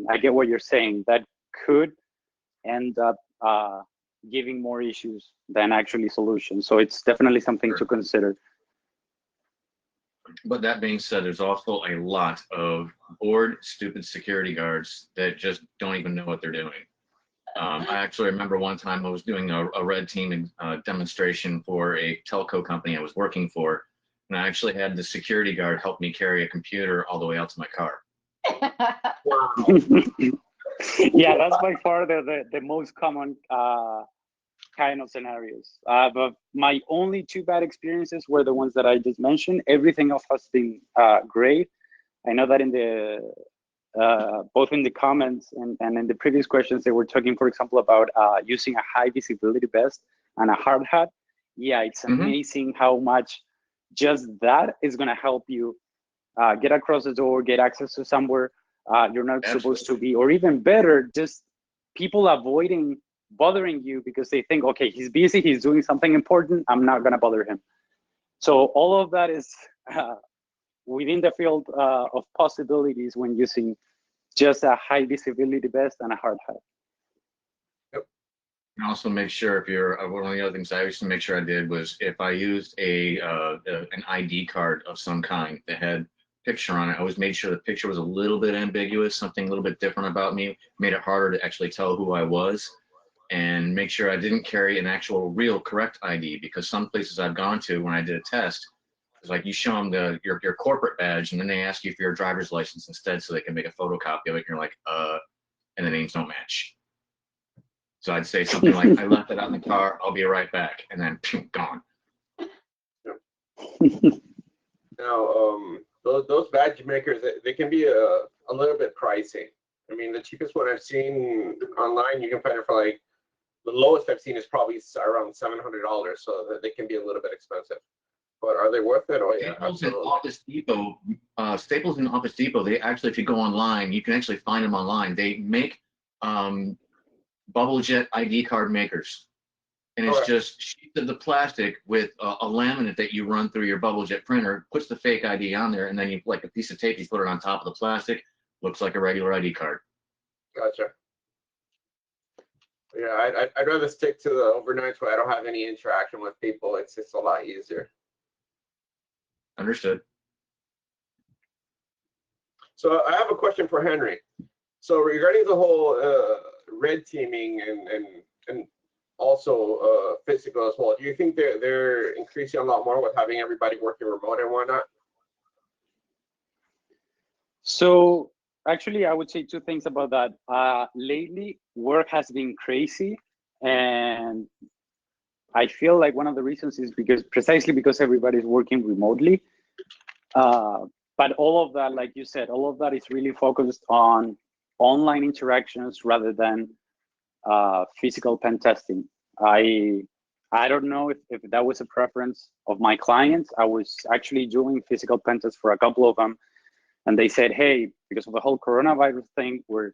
I get what you're saying. That could end up giving more issues than actually solutions. So it's definitely something to consider. But that being said, there's also a lot of bored, stupid security guards that just don't even know what they're doing. I actually remember one time I was doing a red team demonstration for a telco company I was working for, and I actually had the security guard help me carry a computer all the way out to my car. Yeah, that's by far the most common kind of scenarios. But my only two bad experiences were the ones that I just mentioned. Everything else has been great. I know that in the both in the comments and in the previous questions, they were talking, for example, about using a high visibility vest and a hard hat. Yeah, it's amazing how much just that is going to help you get across the door, get access to somewhere you're not supposed to be, or even better, just people avoiding bothering you because they think, okay, he's busy, he's doing something important, I'm not going to bother him. So all of that is within the field of possibilities when using just a high visibility vest and a hard hat. And also make sure if you're one of the other things I used to make sure I did was if I used an ID card of some kind that had picture on it, I always made sure the picture was a little bit ambiguous, something a little bit different about me, made it harder to actually tell who I was, and make sure I didn't carry an actual real correct ID, because some places I've gone to when I did a test, it's like you show them your corporate badge and then they ask you for your driver's license instead so they can make a photocopy of it. And you're like, and the names don't match. So I'd say something like, I left it out in the car, I'll be right back, and then gone. Now, those badge makers, they can be a little bit pricey. I mean, the cheapest one I've seen online, you can find it for like, the lowest I've seen is probably around $700, so that they can be a little bit expensive. But are they worth it? Oh yeah, Staples and absolutely. Staples and Office Depot, they actually, if you go online, you can actually find them online. They make bubble jet ID card makers. And it's just sheets of the plastic with a laminate that you run through your bubble jet printer, puts the fake ID on there, and then you, like a piece of tape, you put it on top of the plastic, looks like a regular ID card. Gotcha. Yeah, I'd rather stick to the overnights where I don't have any interaction with people. It's just a lot easier. Understood. So I have a question for Henry. So regarding the whole red teaming and also physical as well, do you think they're increasing a lot more with having everybody working remote and whatnot? So actually, I would say two things about that. Lately, work has been crazy, and I feel like one of the reasons is precisely because everybody's working remotely. But all of that, like you said, all of that is really focused on online interactions rather than physical pen testing. I don't know if that was a preference of my clients. I was actually doing physical pen tests for a couple of them, and they said, hey, because of the whole coronavirus thing, we're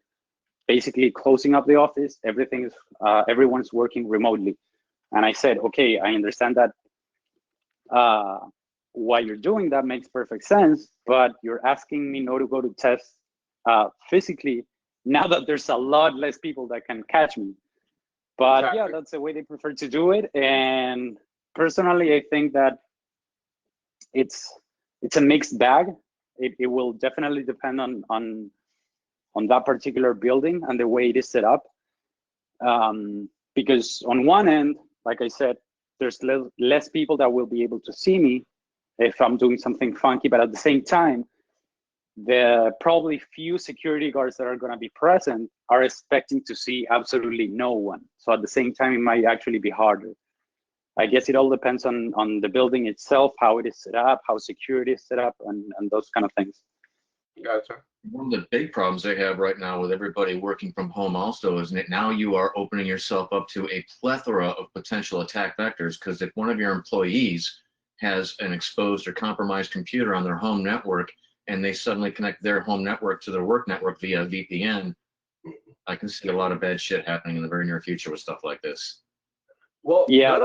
basically closing up the office. Everyone's working remotely. And I said, okay, I understand that why you're doing that makes perfect sense, but you're asking me not to go to test physically now that there's a lot less people that can catch me. But exactly. Yeah, that's the way they prefer to do it. And personally, I think that it's a mixed bag. It will definitely depend on that particular building and the way it is set up. Because on one end, like I said, there's less people that will be able to see me if I'm doing something funky, but at the same time, the probably few security guards that are going to be present are expecting to see absolutely no one. So at the same time, it might actually be harder. I guess it all depends on the building itself, how it is set up, how security is set up, and those kind of things. Gotcha. One of the big problems they have right now with everybody working from home also is that now you are opening yourself up to a plethora of potential attack vectors, because if one of your employees has an exposed or compromised computer on their home network and they suddenly connect their home network to their work network via VPN, I can see a lot of bad shit happening in the very near future with stuff like this. Well, yeah,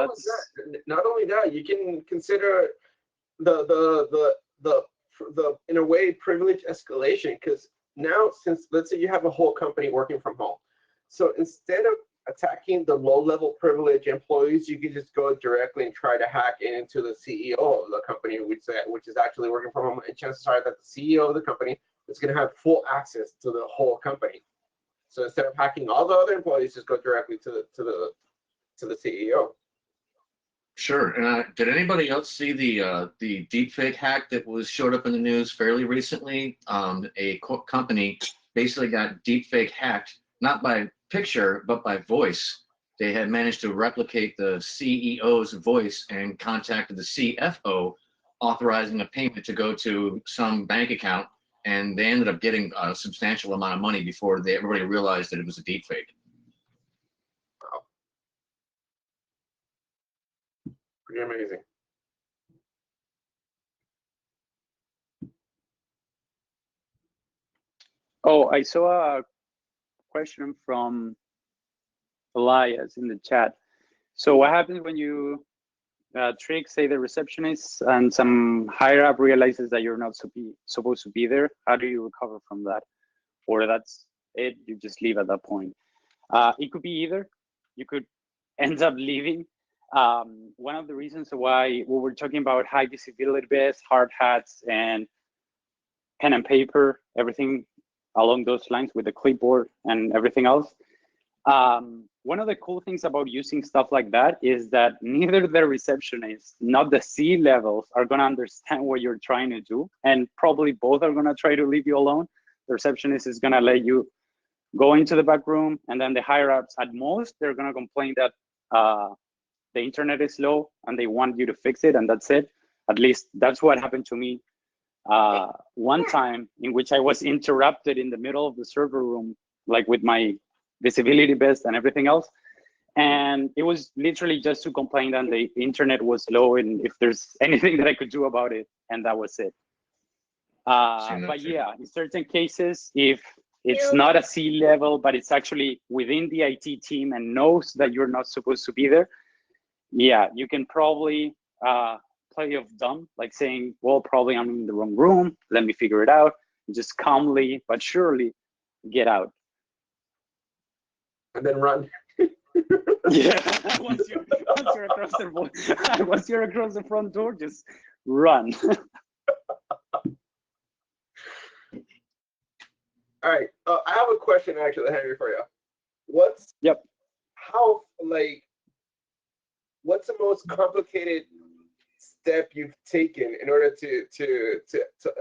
not only that, you can consider the in a way privilege escalation, because now, since let's say you have a whole company working from home, so instead of attacking the low-level privilege employees, you can just go directly and try to hack into the CEO of the company, which is actually working from home, and chances are that the CEO of the company is going to have full access to the whole company. So instead of hacking all the other employees, just go directly to the CEO. Sure. And did anybody else see the deepfake hack that showed up in the news fairly recently? A company basically got deepfake hacked, not by picture, but by voice. They had managed to replicate the CEO's voice and contacted the CFO, authorizing a payment to go to some bank account, and they ended up getting a substantial amount of money before everybody realized that it was a deepfake. Pretty amazing. Oh, I saw a question from Elias in the chat. So what happens when you trick, say the receptionist and some higher up realizes that you're not supposed to be there. How do you recover from that? Or that's it, you just leave at that point. It could be either. You could end up leaving. One of the reasons why we were talking about high visibility vests, hard hats, and pen and paper, everything along those lines with the clipboard and everything else. One of the cool things about using stuff like that is that neither the receptionist, not the C-levels, are going to understand what you're trying to do. And probably both are going to try to leave you alone. The receptionist is going to let you go into the back room. And then the higher ups, at most, they're going to complain that the internet is slow and they want you to fix it. And that's it. At least that's what happened to me one time, in which I was interrupted in the middle of the server room, like with my visibility vest and everything else. And it was literally just to complain that the internet was slow and if there's anything that I could do about it. And that was it. But yeah, in certain cases, if it's not a C level, but it's actually within the IT team and knows that you're not supposed to be there, yeah, you can probably play of dumb, like saying, well, probably I'm in the wrong room. Let me figure it out. Just calmly, but surely get out. And then run. Yeah, once you're across the front door, just run. All right, I have a question actually, Henry, for you. What's the most complicated step you've taken in order to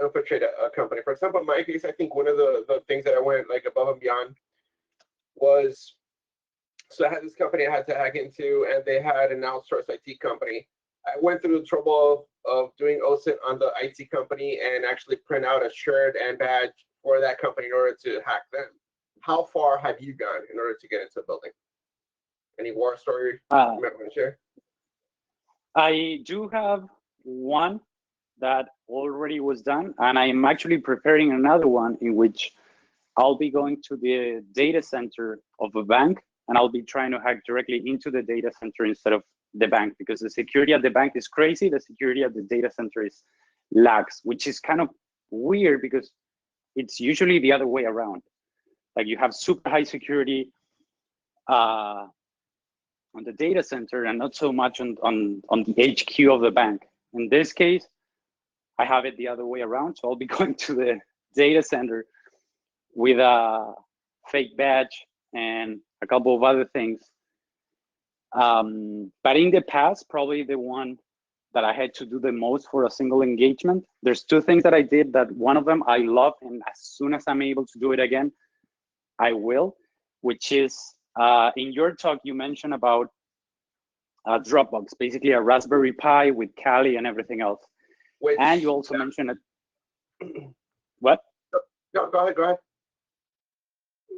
infiltrate a company? For example, in my case, I think one of the things that I went like above and beyond was, so I had this company I had to hack into, and they had an outsourced IT company. I went through the trouble of doing OSINT on the IT company and actually print out a shirt and badge for that company in order to hack them. How far have you gone in order to get into a building? Any war story you might want to share? I do have one that already was done, and I'm actually preparing another one in which I'll be going to the data center of a bank, and I'll be trying to hack directly into the data center instead of the bank, because the security at the bank is crazy. The security at the data center is lax, which is kind of weird because it's usually the other way around. Like you have super high security on the data center and not so much on the HQ of the bank. In this case, I have it the other way around. So I'll be going to the data center with a fake badge and a couple of other things. But in the past, probably the one that I had to do the most for a single engagement, there's two things that I did that one of them I love, and as soon as I'm able to do it again, I will, which is in your talk, you mentioned about Dropbox, basically a Raspberry Pi with Kali and everything else. And you also mentioned it. What? No, go ahead.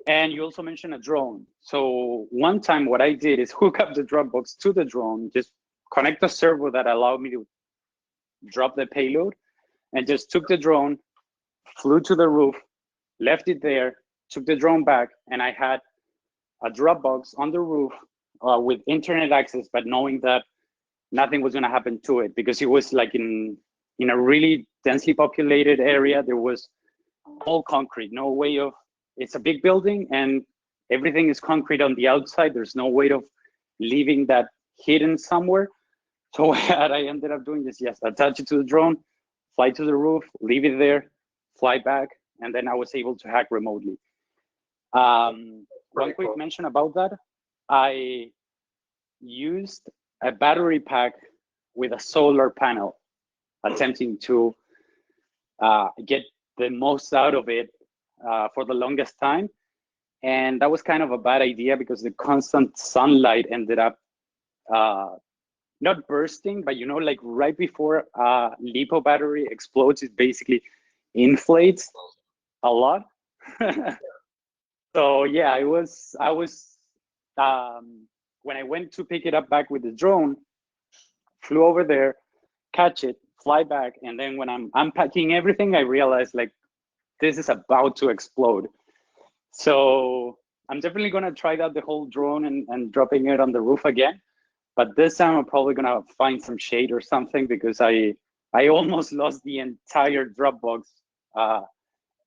And you also mentioned a drone. So one time what I did is hook up the Dropbox to the drone, just connect a server that allowed me to drop the payload, and just took the drone, flew to the roof, left it there, took the drone back, and I had a Dropbox on the roof with internet access, but knowing that nothing was going to happen to it because it was like in a really densely populated area. There was all concrete, no way of, it's a big building and everything is concrete on the outside. There's no way of leaving that hidden somewhere. So what I ended up doing is, yes, attach it to the drone, fly to the roof, leave it there, fly back, and then I was able to hack remotely. One quick mention about that. I used a battery pack with a solar panel, attempting to get the most out of it for the longest time. And that was kind of a bad idea because the constant sunlight ended up not bursting, but you know, like right before LiPo battery explodes, it basically inflates a lot. So yeah, I was when I went to pick it up back with the drone, flew over there, catch it, fly back, and then when I'm unpacking everything, I realized like this is about to explode. So I'm definitely gonna try that, the whole drone and dropping it on the roof again. but this time I'm probably gonna find some shade or something because I almost lost the entire Dropbox.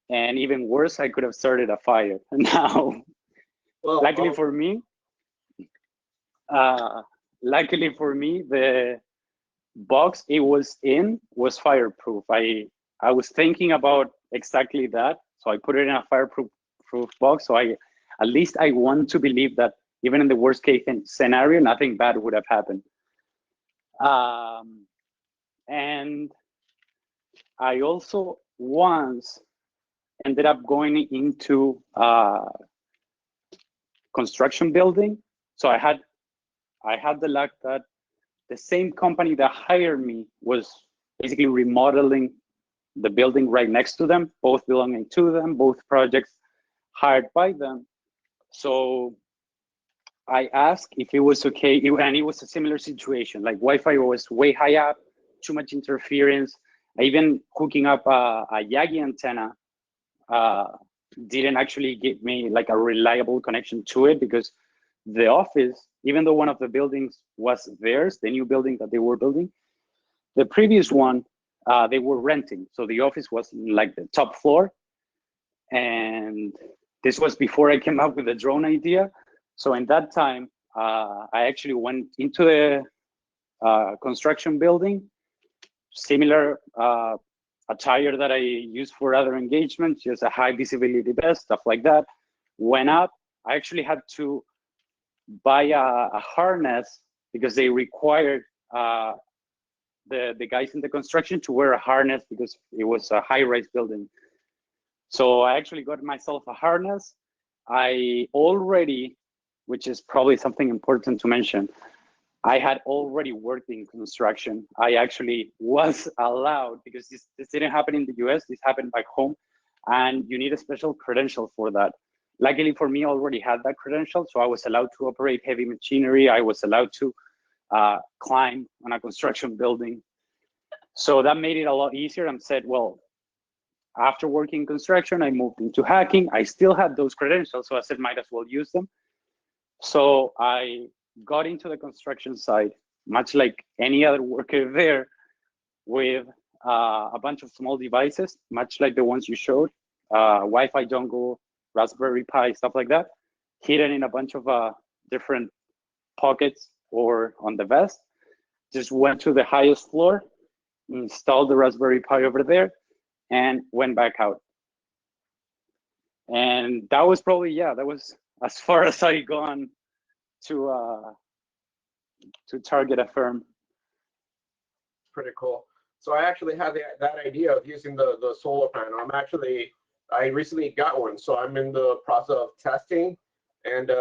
And even worse, I could have started a fire. Now, Well, luckily for me, the box it was in was fireproof. I was thinking about exactly that, so I put it in a fireproof box. So at least I want to believe that even in the worst case scenario, nothing bad would have happened. And I also once ended up going into construction building. So I had the luck that the same company that hired me was basically remodeling the building right next to them, both belonging to them, both projects hired by them. So I asked if it was okay, and it was a similar situation. Like Wi-Fi was way high up, too much interference. Even hooking up a Yagi antenna didn't actually give me like a reliable connection to it, because the office, even though one of the buildings was theirs, the new building that they were building, the previous one, they were renting. So the office was like the top floor. And this was before I came up with the drone idea. So in that time, I actually went into the construction building, similar attire that I use for other engagements, just a high visibility vest, stuff like that. Went up. I actually had to buy a harness because they required the guys in the construction to wear a harness because it was a high-rise building. So I actually got myself a harness. I already, which is probably something important to mention, I had already worked in construction. I actually was allowed, because this didn't happen in the US, this happened back home, and you need a special credential for that. Luckily for me, I already had that credential, so I was allowed to operate heavy machinery. I was allowed to climb on a construction building. So that made it a lot easier. And said, well, after working in construction, I moved into hacking. I still had those credentials, so I said, might as well use them. So I got into the construction site, much like any other worker there, with a bunch of small devices, much like the ones you showed, Wi-Fi dongle, Raspberry Pi, stuff like that, hidden in a bunch of different pockets or on the vest. Just went to the highest floor, installed the Raspberry Pi over there, and went back out. And that was probably, that was as far as I gone to target a firm. Pretty cool. So I actually had that idea of using the solar panel. I recently got one, so I'm in the process of testing, and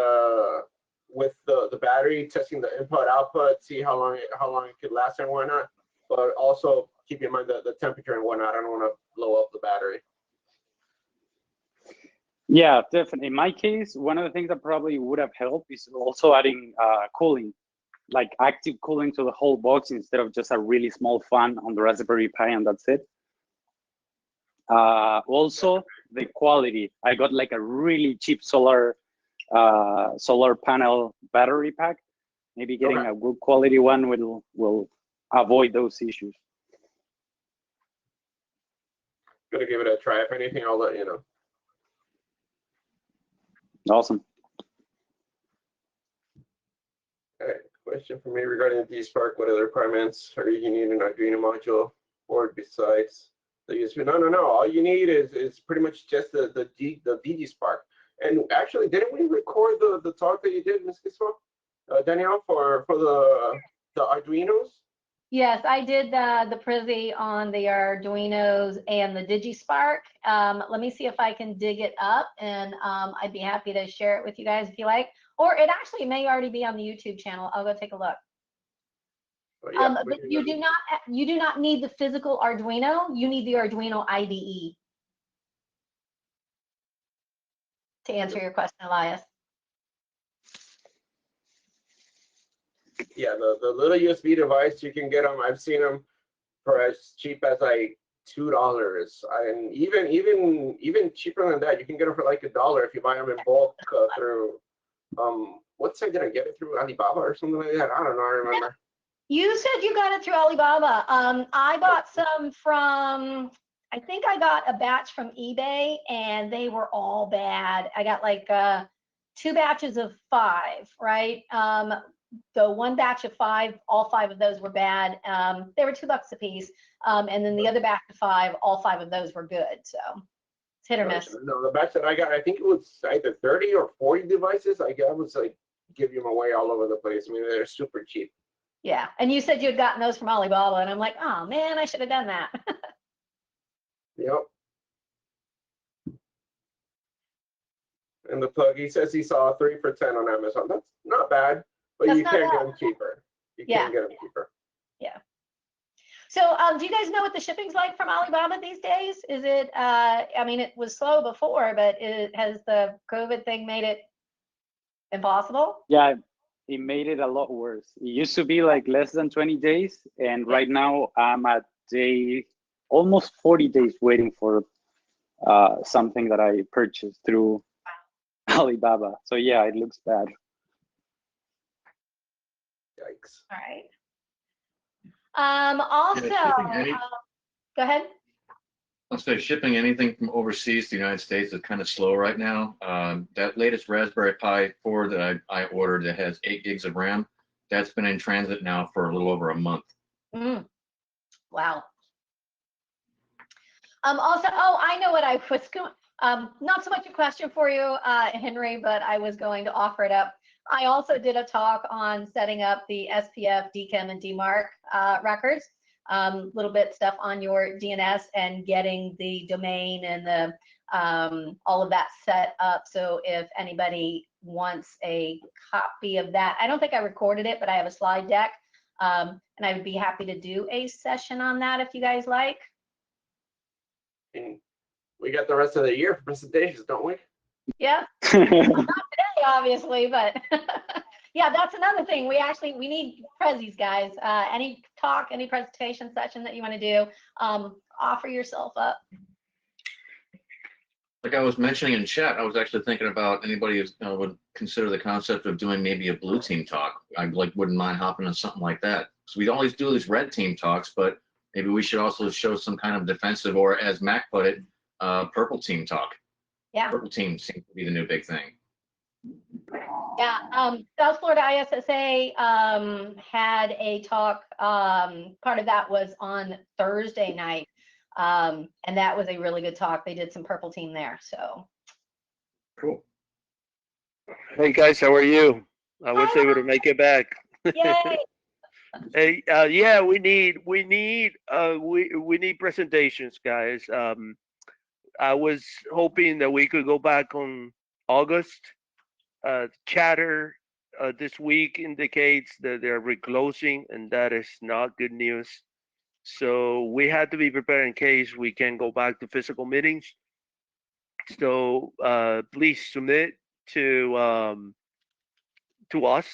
with the battery, testing the input output, see how long it could last and whatnot. But also keep in mind the temperature and whatnot. I don't want to blow up the battery. Yeah, definitely. In my case, one of the things that probably would have helped is also adding cooling, like active cooling to the whole box instead of just a really small fan on the Raspberry Pi and that's it. Also, the quality. I got like a really cheap solar panel battery pack. Maybe getting a good quality one will avoid those issues. Gonna give it a try. If anything, I'll let you know. Awesome. All right, question for me regarding the DSpark. What other requirements are you need an Arduino module or besides the USB? No. All you need is pretty much just the DSpark. And actually, didn't we record the talk that you did, Ms. Kiswa, Danielle, for the Arduinos? Yes, I did the Prezi on the Arduinos and the DigiSpark. Let me see if I can dig it up, and I'd be happy to share it with you guys if you like. Or it actually may already be on the YouTube channel. I'll go take a look. Yeah, but you do not need the physical Arduino. You need the Arduino IDE to answer your question, Elias. Yeah, the little USB device, you can get them. I've seen them for as cheap as like $2, and even cheaper than that. You can get them for like $1 if you buy them in bulk through what's I gonna get it through Alibaba or something like that? I don't know. I remember. You said you got it through Alibaba. I bought some from, I think I got a batch from eBay and they were all bad. I got like 2 batches of 5, right? The one batch of 5, all 5 of those were bad. They were $2 a piece. And then the other batch of 5, all 5 of those were good. So it's hit or miss. No, the batch that I got, I think it was either 30 or 40 devices. I was like giving them away all over the place. I mean, they're super cheap. Yeah. And you said you had gotten those from Alibaba, and I'm like, oh man, I should have done that. Yep. And the plug, he says he saw 3 for 10 on Amazon. That's not bad, but That's you not can't bad. get them cheaper. You Yeah. can't get them cheaper. Yeah. So do you guys know what the shipping's like from Alibaba these days? Is it, I mean, it was slow before, but has the COVID thing made it impossible? Yeah, it made it a lot worse. It used to be like less than 20 days, and right now I'm at almost 40 days waiting for something that I purchased through Alibaba. So yeah, it looks bad. Yikes. All right. Also, go ahead. I'll say shipping anything from overseas to the United States is kind of slow right now. That latest Raspberry Pi 4 that I ordered that has 8 gigs of RAM, that's been in transit now for a little over a month. Wow. Also, oh, I know what I was going, not so much a question for you, Henry, but I was going to offer it up. I also did a talk on setting up the SPF, DKIM, and DMARC records. Little bit stuff on your DNS and getting the domain and the all of that set up. So if anybody wants a copy of that, I don't think I recorded it, but I have a slide deck, and I would be happy to do a session on that if you guys like. And we got the rest of the year for presentations, don't we? Yeah. Not today, obviously, but yeah, that's another thing. We need prezzies, guys. Any talk, any presentation session that you want to do, offer yourself up. Like I was mentioning in chat, I was actually thinking about anybody who would consider the concept of doing maybe a blue team talk. I wouldn't mind hopping on something like that. So we always do these red team talks, but maybe we should also show some kind of defensive, or as Mac put it, purple team talk. Yeah. Purple team seems to be the new big thing. Yeah. South Florida ISSA had a talk. Part of that was on Thursday night. And that was a really good talk. They did some purple team there. So Cool. Hey guys, how are you? I was able to make it back. yay. Hey, yeah, we need presentations, guys. I was hoping that we could go back on August. Chatter this week indicates that they're reclosing, and that is not good news. So we had to be prepared in case we can go back to physical meetings. So please submit to us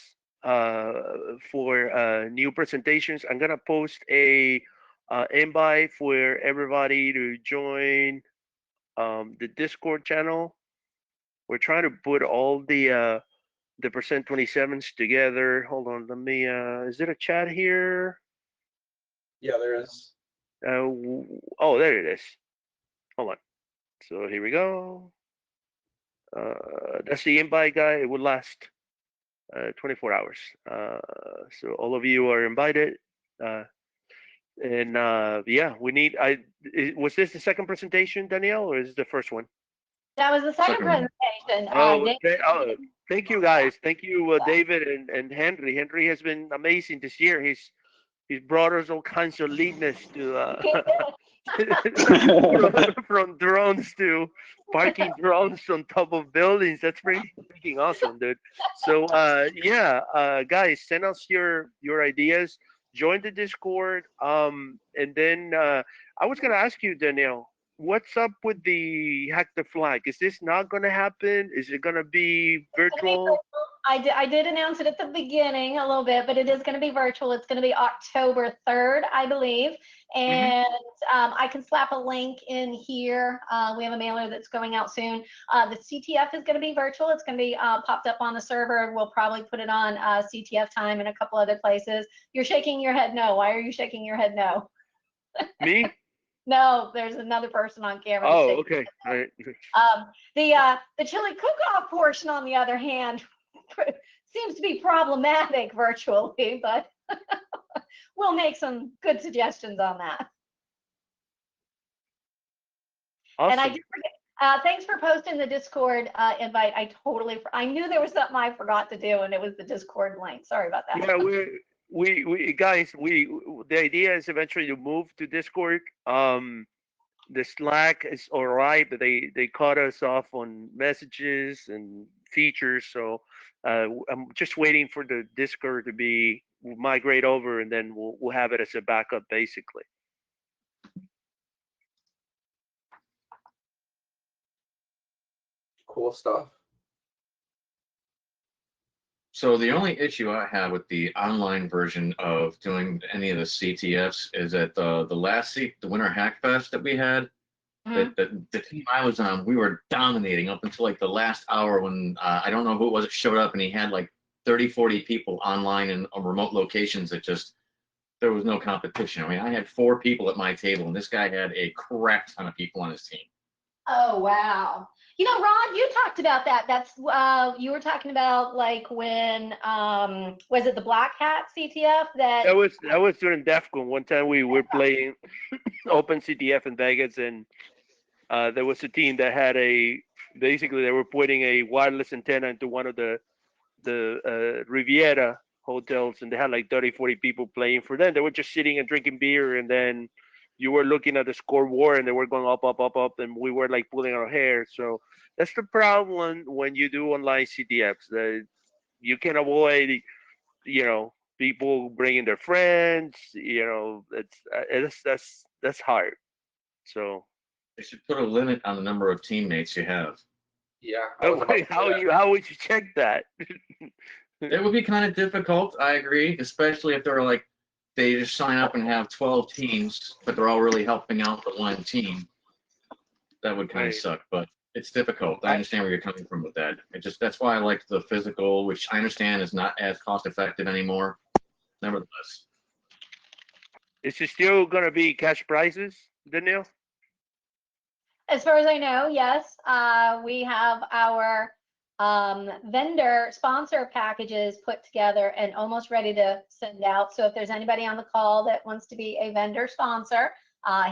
for new presentations. I'm gonna post a invite for everybody to join the Discord channel. We're trying to put all the Present 27s together. Hold on, let me. Is there a chat here? Yeah, there is. Oh, there it is. Hold on. So here we go. That's the invite, guy. It will last 24 hours. So all of you are invited. And yeah, we need. Was this the second presentation, Danielle, or is this the first one? That was the second presentation. Thank you, guys. Thank you, David and Henry. Henry has been amazing this year. He's brought us all kinds of leadness to from drones to parking drones on top of buildings. That's pretty freaking awesome, dude. So yeah, guys, send us your ideas. Join the Discord. And then I was gonna ask you, Danielle, what's up with the Hack the Flag? Is this not gonna happen? Is it gonna be virtual? I did announce it at the beginning a little bit, but it is going to be virtual. It's going to be October 3rd, I believe. And I can slap a link in here. We have a mailer that's going out soon. The CTF is going to be virtual. It's going to be popped up on the server. We'll probably put it on CTF time and a couple other places. You're shaking your head no. Why are you shaking your head no? Me? No, there's another person on camera. Oh, okay. All right. The chili cook-off portion, on the other hand, seems to be problematic virtually, but we'll make some good suggestions on that. Awesome. And I did forget, thanks for posting the Discord invite. I knew there was something I forgot to do, and it was the Discord link. Sorry about that. Yeah, we guys, the idea is eventually to move to Discord. The Slack is all right, but they cut us off on messages and features. So I'm just waiting for the Discord to be migrate over, and then we'll have it as a backup, basically. Cool stuff. So the only issue I have with the online version of doing any of the CTFs is that the last the Winter Hack Fest that we had, Mhm. the team I was on, we were dominating up until like the last hour when I don't know who it was that showed up, and he had like 30, 40 people online in remote locations that just, there was no competition. I mean, I had 4 people at my table, and this guy had a crap ton of people on his team. Oh, wow. You know, Rod, you talked about that. That's you were talking about like when was it the Black Hat CTF that That was during DEF CON. One time we were playing Open CTF in Vegas, and there was a team that had basically they were putting a wireless antenna into one of the Riviera hotels, and they had like 30, 40 people playing for them. They were just sitting and drinking beer, and then you were looking at the scoreboard, and they were going up, up, up, up, and we were like pulling our hair. So that's the problem when you do online CTFs. That you can avoid, people bringing their friends. That's hard. So They should put a limit on the number of teammates you have. Yeah. I was about to say that. how would you check that? It would be kind of difficult, I agree, especially if they're like, they just sign up and have 12 teams, but they're all really helping out the one team. That would kind of Right. suck, but it's difficult. I understand where you're coming from with that. That's why I like the physical, which I understand is not as cost effective anymore. Nevertheless. Is it still gonna be cash prizes, Danielle? as far as I know, yes, we have our vendor sponsor packages put together and almost ready to send out. So if there's anybody on the call that wants to be a vendor sponsor,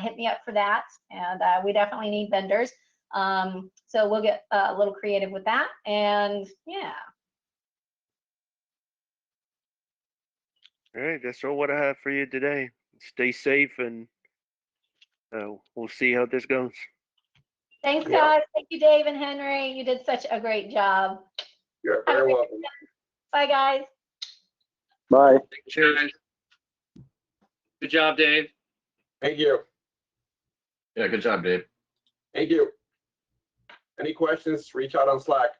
hit me up for that. And we definitely need vendors. So we'll get a little creative with that. And yeah. All right, that's all what I have for you today. Stay safe, and we'll see how this goes. Thanks, Yeah. guys. Thank you, Dave and Henry. You did such a great job. You're very welcome. Bye, guys. Bye. Cheers. Good job, Dave. Thank you. Yeah, good job, Dave. Thank you. Any questions, reach out on Slack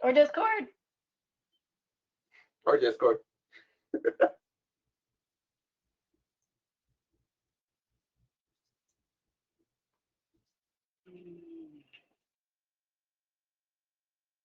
Or Discord. or Discord.